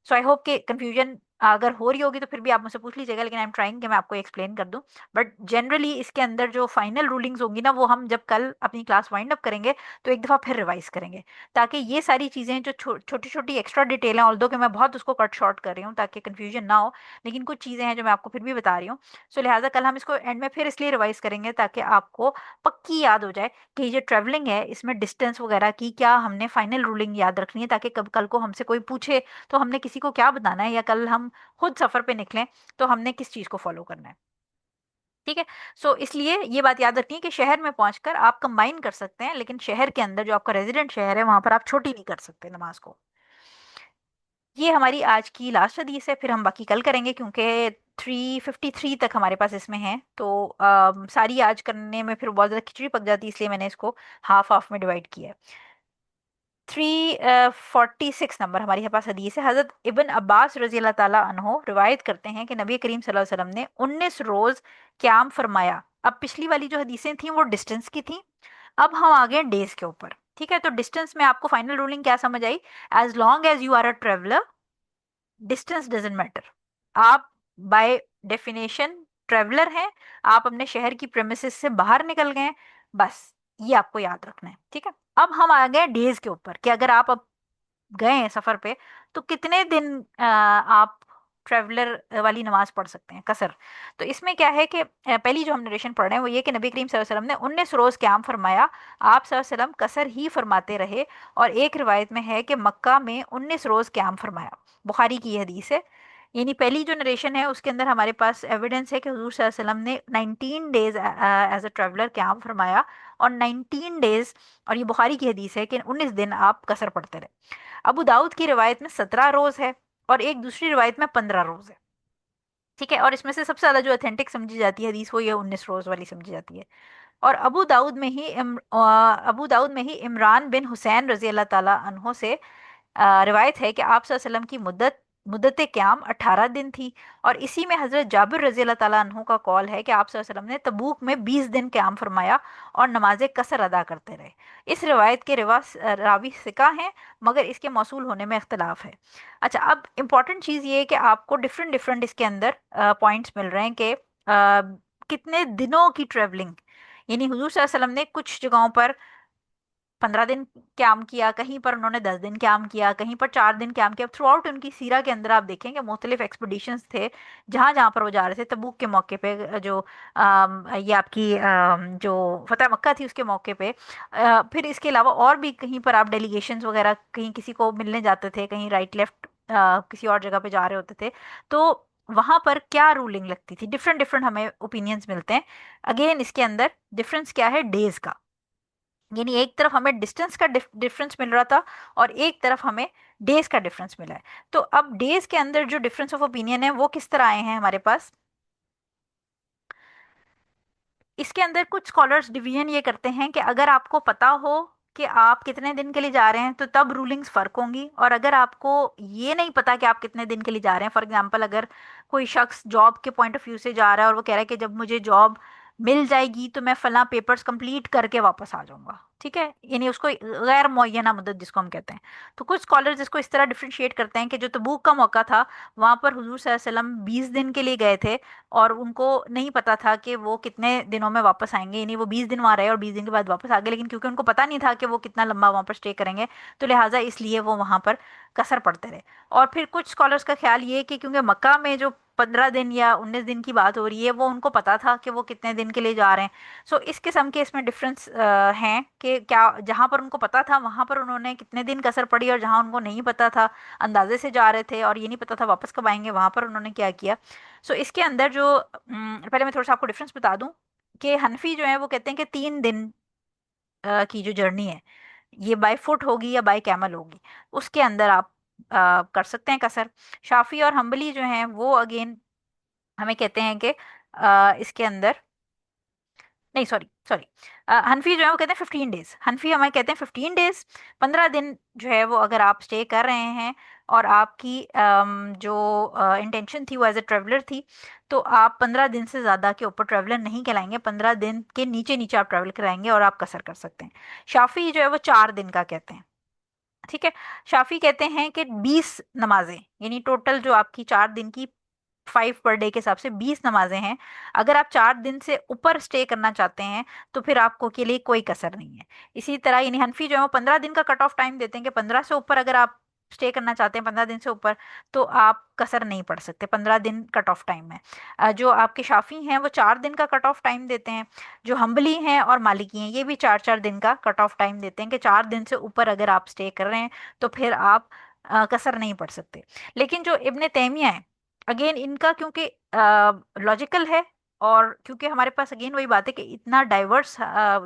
सो आई होप कि कंफ्यूजन अगर हो रही होगी तो फिर भी आप मुझसे पूछ लीजिएगा, लेकिन आई एम ट्राइंग कि मैं आपको एक्सप्लेन कर दूं। बट जनरली इसके अंदर जो फाइनल रूलिंग्स होंगी ना, वो हम जब कल अपनी क्लास वाइंड अप करेंगे तो एक दफ़ा फिर रिवाइज करेंगे, ताकि ये सारी चीज़ें जो छोटी छोटी एक्स्ट्रा डिटेल हैं, ऑल्दो कि मैं बहुत उसको कट शॉर्ट कर रही हूँ ताकि कन्फ्यूजन ना हो, लेकिन कुछ चीज़ें हैं जो मैं आपको फिर भी बता रही हूँ। सो लिहाजा कल हम इसको एंड में फिर इसलिए रिवाइज करेंगे ताकि आपको पक्की याद हो जाए कि ये जो ट्रैवलिंग है इसमें डिस्टेंस वगैरह की क्या हमने फाइनल रूलिंग याद रखनी है, ताकि कब कल को हमसे कोई पूछे तो हमने किसी को क्या बताना है, या कल हम खुद सफर पे निकलें तो हमने किस चीज को फॉलो करना है। ठीक है। सो इसलिए ये बात याद रखनी है कि शहर में पहुंचकर आप कंबाइन कर सकते हैं, लेकिन शहर के अंदर जो आपका रेजिडेंट शहर है वहां पर आप छोटी नहीं कर सकते नमाज को। ये हमारी आज की लास्ट हदीस है, फिर हम बाकी कल करेंगे क्योंकि 353 तक हमारे पास इसमें है, तो सारी आज करने में फिर बहुत ज़्यादा खिचड़ी पक जाती है, इसलिए मैंने इसको हाफ हाफ में डिवाइड किया है। 346 नंबर हमारे पास हदीस है। हजरत इब्न अब्बास रजी अल्लाह ताला अन्हो रिवायत करते हैं कि नबी करीम सल्लल्लाहु अलैहि वसल्लम ने 19 रोज क्याम फरमाया। अब पिछली वाली जो हदीसें थी वो डिस्टेंस की थी, अब हम आ गए डेज के ऊपर। ठीक है, तो डिस्टेंस में आपको फाइनल रूलिंग क्या समझ आई? As long as you are a traveller, distance doesn't matter. आप बाय डेफिनेशन ट्रेवलर हैं, आप अपने शहर की प्रेमिसेस से बाहर निकल गए हैं, बस ये आपको याद रखना है। ठीक है। अब हम आ गए डेज के ऊपर कि अगर आप अब गए हैं सफर पे तो कितने दिन आप ट्रेवलर वाली नमाज पढ़ सकते हैं, कसर। तो इसमें क्या है कि पहली जो हम नरेशन पढ़ रहे हैं वो ये कि नबी करीम सल्लल्लाहु अलैहि वसल्लम ने 19 रोज क्याम फरमाया। आप सल्लल्लाहु अलैहि वसल्लम कसर ही फरमाते रहे, और एक रिवायत में है कि मक्का में 19 रोज क्याम फरमाया। बुखारी की ये हदीस है। यानी पहली जो नरेशन है उसके अंदर हमारे पास एविडेंस है कि हुजूर सल्लल्लाहु अलैहि वसल्लम ने 19 डेज एज अ ट्रेवलर क्याम फरमाया, और 19 डेज, और ये बुखारी की हदीस है कि 19 दिन आप कसर पढ़ते रहे। अबू दाऊद की रिवायत में 17 रोज है, और एक दूसरी रिवायत में 15 रोज है। ठीक है, और इसमें से सबसे ज्यादा जो ऑथेंटिक समझी जाती है हदीस वो ये 19 रोज वाली समझी जाती है। और अबू दाऊद में ही इमरान बिन हुसैन रजी अल्लाह ताला अन्हो से रिवायत है कि आप सल्लल्लाहु अलैहि वसल्लम की मुद्दत क़याम 18 दिन थी। और इसी में हज़रत जाबिर रजी अल्लाह ताला अन्हु का कॉल है कि आप सल्लल्लाहु अलैहि वसल्लम ने तबूक में 20 दिन क़याम फरमाया और नमाज कसर अदा करते रहे। इस रिवायत के रावी सिका हैं, मगर इसके मौसूल होने में इख्तलाफ है। अच्छा, अब इम्पॉर्टेंट चीज़ ये है कि आपको डिफरेंट डिफरेंट इसके अंदर पॉइंट्स मिल रहे हैं कि कितने दिनों की ट्रेवलिंग, यानी हुजूर सल्लल्लाहु अलैहि वसल्लम ने कुछ जगहों पर 15 दिन क्याम किया, कहीं पर उन्होंने 10 दिन क्याम किया, कहीं पर 4 दिन क्याम किया। थ्रू आउट उनकी सीरा के अंदर आप देखेंगे मुख्तलिफ एक्सपीडिशंस थे जहाँ जहाँ पर वो जा रहे थे। तबूक के मौके पे जो ये आपकी जो फतेह मक्का थी उसके मौके पे, फिर इसके अलावा और भी कहीं पर आप डेलीगेशंस वगैरह कहीं किसी को मिलने जाते थे, कहीं राइट लेफ्ट किसी और जगह पे जा रहे होते थे, तो वहां पर क्या रूलिंग लगती थी, डिफरेंट डिफरेंट हमें ओपिनियंस मिलते हैं। अगेन इसके अंदर डिफरेंस क्या है? डेज का। यानी एक तरफ हमें डिस्टेंस का डिफरेंस मिल रहा था और एक तरफ हमें डेज का डिफरेंस मिला है। तो अब डेज के अंदर जो डिफरेंस ऑफ ओपिनियन है वो किस तरह आए हैं हमारे पास? इसके अंदर कुछ स्कॉलर्स डिवीजन ये करते हैं कि अगर आपको पता हो कि आप कितने दिन के लिए जा रहे हैं तो तब रूलिंग्स फर्क होंगी, और अगर आपको ये नहीं पता कि आप कितने दिन के लिए जा रहे हैं, फॉर एग्जांपल अगर कोई शख्स जॉब के पॉइंट ऑफ व्यू से जा रहा है और वो कह रहा है कि जब मुझे जॉब मिल जाएगी तो मैं फला पेपर्स कंप्लीट करके वापस आ जाऊंगा, ठीक है, यानी उसको गैर मुअय्यना मुद्दत जिसको हम कहते हैं। तो कुछ स्कॉलर्स इसको इस तरह डिफ्रेंशिएट करते हैं कि जो तबूक का मौका था वहां पर हुजूर सल्लल्लाहु अलैहि वसल्लम 20 दिन के लिए गए थे, और उनको नहीं पता था कि वो कितने दिनों में वापस आएंगे, यानी वो 20 दिन वहाँ रहे और 20 दिन के बाद वापस आ गए, लेकिन क्योंकि उनको पता नहीं था कि वो कितना लंबा वहाँ पर स्टे करेंगे, तो लिहाजा इसलिए वो वहाँ पर कसर पड़ते रहे। और फिर कुछ स्कॉलर्स का ख्याल ये है कि क्योंकि मक्का में जो 15 दिन या 19 दिन की बात हो रही है वो उनको पता था कि वो कितने दिन के लिए जा रहे हैं। सो इस किस्म के इसमें डिफरेंस हैं कि क्या जहाँ पर उनको पता था वहाँ पर उन्होंने कितने दिन कसर पड़ी, और जहाँ उनको नहीं पता था, अंदाजे से जा रहे थे और ये नहीं पता था वापस कब आएंगे, वहाँ पर उन्होंने क्या किया। सो इसके अंदर जो पहले मैं थोड़ा सा आपको डिफरेंस बता दूं कि हनफी जो है वो कहते हैं कि 3 दिन की जो जर्नी है, ये बाय फुट होगी या बाय कैमल होगी, उसके अंदर आप कर सकते हैं कसर। शाफी और हम्बली जो हैं वो अगेन हमें कहते हैं कि इसके अंदर, नहीं सॉरी सॉरी, हनफी जो है वो कहते हैं 15 डेज, हनफी हमें कहते हैं 15 डेज, 15 दिन जो है वो अगर आप स्टे कर रहे हैं और आपकी जो इंटेंशन थी वो एज ए ट्रेवलर थी, तो आप 15 दिन से ज़्यादा के ऊपर ट्रेवलर नहीं कहलाएंगे, 15 दिन के नीचे नीचे आप ट्रैवल कराएंगे और आप कसर कर सकते हैं। शाफी जो है वो 4 दिन का कहते हैं। ठीक है। शाफी कहते हैं कि 20 नमाजें, यानी टोटल जो आपकी 4 दिन की 5 पर डे के हिसाब से 20 नमाजें हैं, अगर आप 4 दिन से ऊपर स्टे करना चाहते हैं तो फिर आपको के लिए कोई कसर नहीं है। इसी तरह यानी हनफी जो है वो 15 दिन का कट ऑफ टाइम देते हैं कि 15 से ऊपर अगर आप स्टे करना चाहते हैं 15 दिन से ऊपर, तो आप कसर नहीं पढ़ सकते, 15 दिन कट ऑफ टाइम है। जो आपके शाफी हैं वो 4 दिन का कट ऑफ टाइम देते हैं। जो हम्बली हैं और मालिकी हैं ये भी 4 4 दिन का कट ऑफ टाइम देते हैं कि 4 दिन से ऊपर अगर आप स्टे कर रहे हैं तो फिर आप कसर नहीं पढ़ सकते। लेकिन जो इब्ने तैमिया है, अगेन इनका क्योंकि लॉजिकल है, और क्योंकि हमारे पास अगेन वही बात है कि इतना डाइवर्स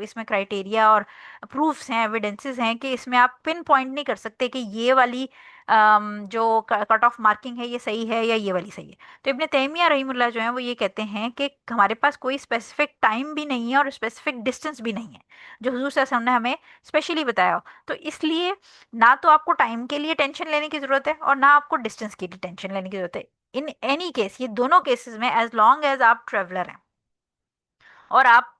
इसमें क्राइटेरिया और प्रूफ्स हैं, एविडेंसेस हैं, कि इसमें आप पिन पॉइंट नहीं कर सकते कि ये वाली जो कट ऑफ मार्किंग है ये सही है या ये वाली सही है। तो इब्ने तैमिया रहीमुल्लाह जो है वो ये कहते हैं कि हमारे पास कोई स्पेसिफिक टाइम भी नहीं है और स्पेसिफिक डिस्टेंस भी नहीं है जो हुजूर सल्लल्लाहु अलैहि वसल्लम ने हमें स्पेशली बताया हो। तो इसलिए ना तो आपको टाइम के लिए टेंशन लेने की जरूरत है और ना आपको डिस्टेंस की टेंशन लेने की जरूरत है। इन एनी केस, ये दोनों केसेस में एज लॉन्ग एज आप ट्रेवलर हैं और आप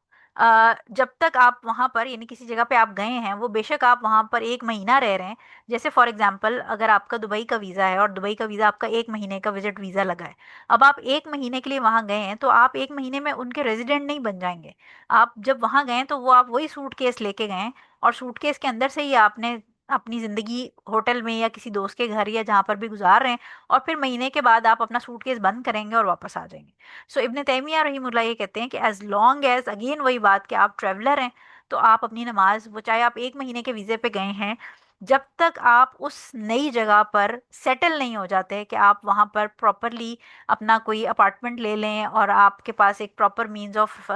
जब तक आप वहां पर यानी किसी जगह पे आप गए हैं, वो बेशक आप वहां पर 1 महीना रह रहे हैं। जैसे फॉर एग्जांपल अगर आपका दुबई का वीज़ा है और दुबई का वीज़ा आपका 1 महीने का विजिट वीज़ा लगा है, अब आप 1 महीने के लिए वहां गए हैं तो आप 1 महीने में उनके रेजिडेंट नहीं बन जाएंगे। आप जब वहां गए तो वो आप वही सूटकेस लेके गए हैं और सूटकेस के अंदर से ही आपने अपनी ज़िंदगी होटल में या किसी दोस्त के घर या जहाँ पर भी गुजार रहे हैं, और फिर महीने के बाद आप अपना सूटकेस बंद करेंगे और वापस आ जाएंगे। सो इब्ने तैमिया रहीमुल्लाह ये कहते हैं कि एज लॉन्ग एज, अगेन वही बात कि आप ट्रेवलर हैं, तो आप अपनी नमाज, वो चाहे आप 1 महीने के वीज़े पे गए हैं, जब तक आप उस नई जगह पर सेटल नहीं हो जाते कि आप वहाँ पर प्रॉपरली अपना कोई अपार्टमेंट ले लें और आपके पास एक प्रॉपर मीन्स ऑफ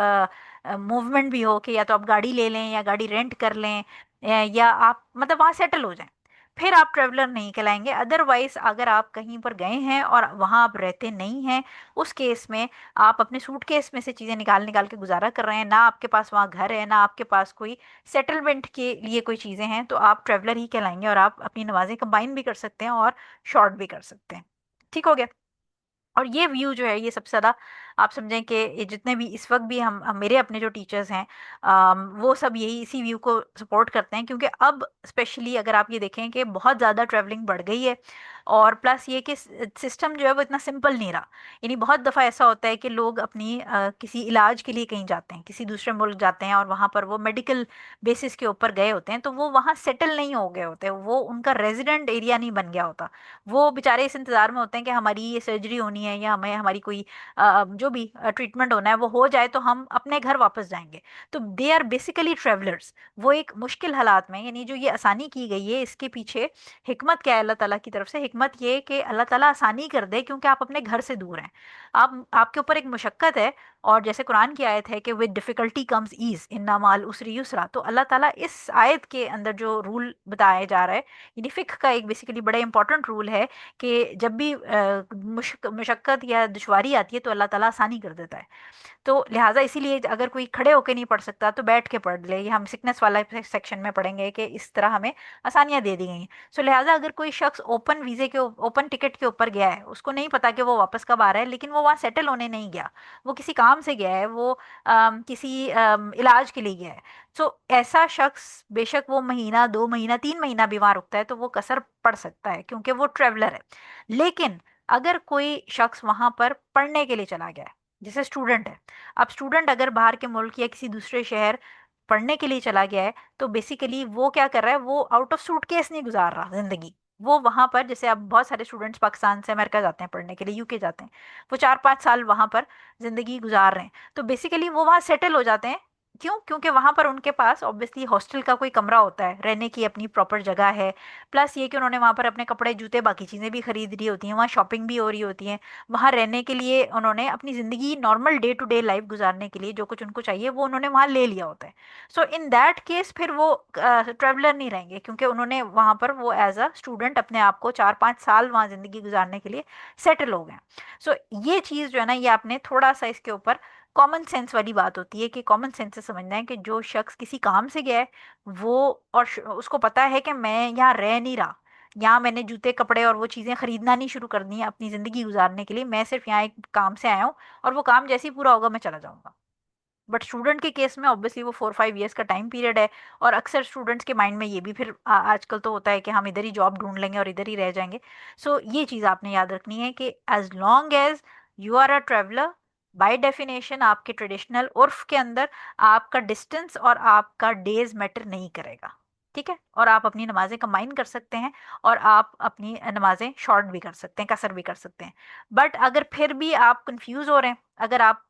मूवमेंट भी हो, कि या तो आप गाड़ी ले लें या गाड़ी रेंट कर लें, या आप मतलब वहाँ सेटल हो जाएं, फिर आप ट्रेवलर नहीं कहलाएंगे। अदरवाइज अगर आप कहीं पर गए हैं और वहाँ आप रहते नहीं हैं, उस केस में आप अपने सूटकेस में से चीज़ें निकाल निकाल के गुजारा कर रहे हैं, ना आपके पास वहाँ घर है, ना आपके पास कोई सेटलमेंट के लिए कोई चीज़ें हैं, तो आप ट्रेवलर ही कहलाएंगे और आप अपनी नमाजें कंबाइन भी कर सकते हैं और शॉर्ट भी कर सकते हैं। ठीक हो गया। और ये व्यू जो है ये सबसे ज़्यादा आप समझें कि ये जितने भी इस वक्त भी हम मेरे अपने जो टीचर्स हैं, वो सब यही इसी व्यू को सपोर्ट करते हैं, क्योंकि अब स्पेशली अगर आप ये देखें कि बहुत ज़्यादा ट्रैवलिंग बढ़ गई है, और प्लस ये कि सिस्टम जो है वो इतना सिंपल नहीं रहा। यानी बहुत दफ़ा ऐसा होता है कि लोग अपनी किसी इलाज के लिए कहीं जाते हैं, किसी दूसरे मुल्क जाते हैं और वहाँ पर वो मेडिकल बेसिस के ऊपर गए होते हैं, तो वो वहाँ सेटल नहीं हो गए होते, वो उनका रेजिडेंट एरिया नहीं बन गया होता। वो बेचारे इस इंतज़ार में होते हैं कि हमारी ये सर्जरी होनी है या हमें हमारी कोई जो भी ट्रीटमेंट होना है वो हो जाए तो हम अपने घर वापस जाएंगे। तो दे आर बेसिकली ट्रेवलर्स। वो एक मुश्किल हालात में, यानी जो ये आसानी की गई है इसके पीछे हिकमत क्या है अल्लाह ताला की तरफ से? हिकमत ये कि अल्लाह ताला आसानी कर दे, क्योंकि आप अपने घर से दूर हैं, आप आपके ऊपर एक मुशक्क़त है। और जैसे कुरान की आयत है कि विद डिफ़िकल्टी कम्स ईज़ इन्ना माल उसरी युसरा, तो अल्लाह ताला इस आयत के अंदर जो रूल बताया जा रहा है, यानी फ़िक्ह का एक बेसिकली बड़ा इंपॉर्टेंट रूल है कि जब भी मुशक्क़त या दुश्वारी आती है तो अल्लाह ताला आसानी कर देता है। तो लिहाजा इसीलिए अगर कोई खड़े होकर नहीं पढ़ सकता तो बैठ के पढ़ ले, ये हम सिकनेस वाला सेक्शन में पढ़ेंगे कि इस तरह हमें आसानियाँ दे दी गई हैं। सो लिहाजा अगर कोई शख्स ओपन वीज़े के ओपन टिकट के ऊपर गया है, उसको नहीं पता कि वो वापस कब आ रहा है, लेकिन वो वहाँ सेटल होने नहीं गया, वो किसी काम से गया है, वो किसी इलाज के लिए गया है, तो ऐसा शख्स बेशक वो महीना 2 महीना 3 महीना भी वहाँ रुकता है तो वो कसर पड़ सकता है क्योंकि वो ट्रेवलर है। लेकिन अगर कोई शख्स वहाँ पर पढ़ने के लिए चला गया है, जैसे स्टूडेंट है, अब स्टूडेंट अगर बाहर के मुल्क या किसी दूसरे शहर पढ़ने के लिए चला गया है, तो बेसिकली वो क्या कर रहा है, वो आउट ऑफ सूटकेस नहीं गुजार रहा जिंदगी। वो वहाँ पर, जैसे अब बहुत सारे स्टूडेंट्स पाकिस्तान से अमेरिका जाते हैं पढ़ने के लिए, यूके जाते हैं, वो 4 5 साल वहाँ पर ज़िंदगी गुजार रहे हैं, तो बेसिकली वो वहाँ सेटल हो जाते हैं क्यों? क्योंकि वहां पर उनके पास ऑब्वियसली हॉस्टल का कोई कमरा होता है, रहने की अपनी प्रॉपर जगह है। प्लस ये कि उन्होंने वहां पर अपने कपड़े जूते बाकी चीजें भी खरीद रही होती हैं, वहाँ शॉपिंग भी हो रही होती है। वहां रहने के लिए उन्होंने अपनी जिंदगी normal day to day life गुजारने के लिए जो कुछ उनको चाहिए वो उन्होंने वहां ले लिया होता है। सो इन दैट केस फिर वो ट्रेवलर नहीं रहेंगे, क्योंकि उन्होंने वहां पर वो एज अ स्टूडेंट अपने आप को 4-5 साल वहां जिंदगी गुजारने के लिए सेटल हो गए। सो ये चीज जो है ना, ये आपने थोड़ा सा इसके ऊपर कॉमन सेंस वाली बात होती है कि कॉमन सेंस से समझना है कि जो शख्स किसी काम से गया है वो, और उसको पता है कि मैं यहाँ रह नहीं रहा, यहाँ मैंने जूते कपड़े और वो चीज़ें खरीदना नहीं शुरू कर दी हैं अपनी ज़िंदगी गुजारने के लिए, मैं सिर्फ यहाँ एक काम से आया हूँ और वो काम जैसे ही पूरा होगा मैं चला जाऊंगा। बट स्टूडेंट के केस में ऑब्वियसली वो 4-5 ईयर्स का टाइम पीरियड है। और अक्सर स्टूडेंट्स के माइंड में ये भी फिर आजकल तो होता है कि हम इधर ही जॉब ढूंढ लेंगे और इधर ही रह जाएंगे। सो ये चीज़ आपने याद रखनी है कि as long as you are a traveller, by definition आपके ट्रेडिशनल उर्फ के अंदर आपका डिस्टेंस और आपका डेज मैटर नहीं करेगा। ठीक है? और आप अपनी नमाजें कंबाइन कर सकते हैं, और आप अपनी नमाजें शॉर्ट भी कर सकते हैं, कसर भी कर सकते हैं। बट अगर फिर भी आप कंफ्यूज हो रहे हैं, अगर आप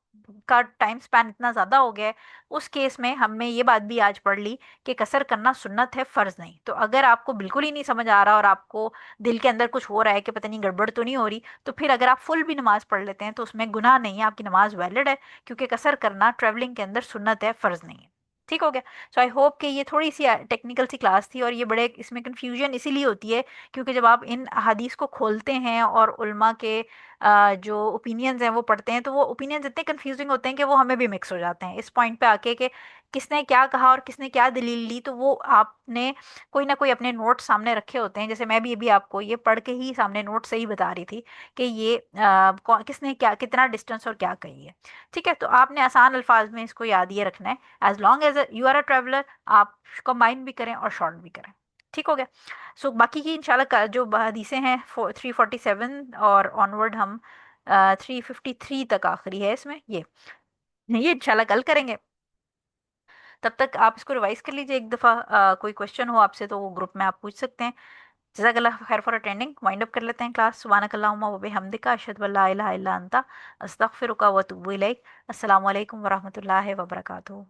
का टाइम स्पैन इतना ज़्यादा हो गया है, उस केस में हमने ये बात भी आज पढ़ ली कि कसर करना सुन्नत है, फ़र्ज़ नहीं। तो अगर आपको बिल्कुल ही नहीं समझ आ रहा और आपको दिल के अंदर कुछ हो रहा है कि पता नहीं गड़बड़ तो नहीं हो रही, तो फिर अगर आप फुल भी नमाज पढ़ लेते हैं तो उसमें गुनाह नहीं है, आपकी नमाज वैलिड है। क्योंकि कसर करना ट्रैवलिंग के अंदर सुन्नत है, फ़र्ज़ नहीं है। ठीक हो गया? सो आई होप कि ये थोड़ी सी टेक्निकल सी क्लास थी, और ये बड़े इसमें कन्फ्यूजन इसीलिए होती है क्योंकि जब आप इन हदीस को खोलते हैं और उल्मा के जो ओपिनियंस हैं वो पढ़ते हैं, तो वो ओपिनियंस इतने कंफ्यूजिंग होते हैं कि वो हमें भी मिक्स हो जाते हैं इस पॉइंट पे आके कि किसने क्या कहा और किसने क्या दलील ली। तो वो आपने कोई ना कोई अपने नोट्स सामने रखे होते हैं, जैसे मैं भी अभी आपको ये पढ़ के ही सामने नोट से ही बता रही थी कि ये किसने क्या कितना डिस्टेंस और क्या कही है। ठीक है? तो आपने आसान अल्फाज में इसको याद ये रखना है, as long as you are a traveller आप कंबाइन भी करें और शॉर्ट भी करें। ठीक हो गया? सो बाकी की इंशाल्लाह जो हदीसें हैं 347 और ऑनवर्ड हम 353 तक आखिरी है इसमें, ये इंशाल्लाह कल करेंगे। तब तक आप इसको रिवाइज कर लीजिए एक दफ़ा। कोई क्वेश्चन हो आपसे तो वो ग्रुप में आप पूछ सकते हैं। जज़ाकल्लाह खैर फॉर अटेंडिंग। वाइंड अप कर लेते हैं क्लास। सुब्हानकल्लाहुम्मा व बिहम्दिका अशहदु अल्ला इलाहा इल्ला अंता अस्तगफिरुका व अतूबु इलैक। अस्सलामु अलैकुम व रहमतुल्लाहि व बरकातुहू।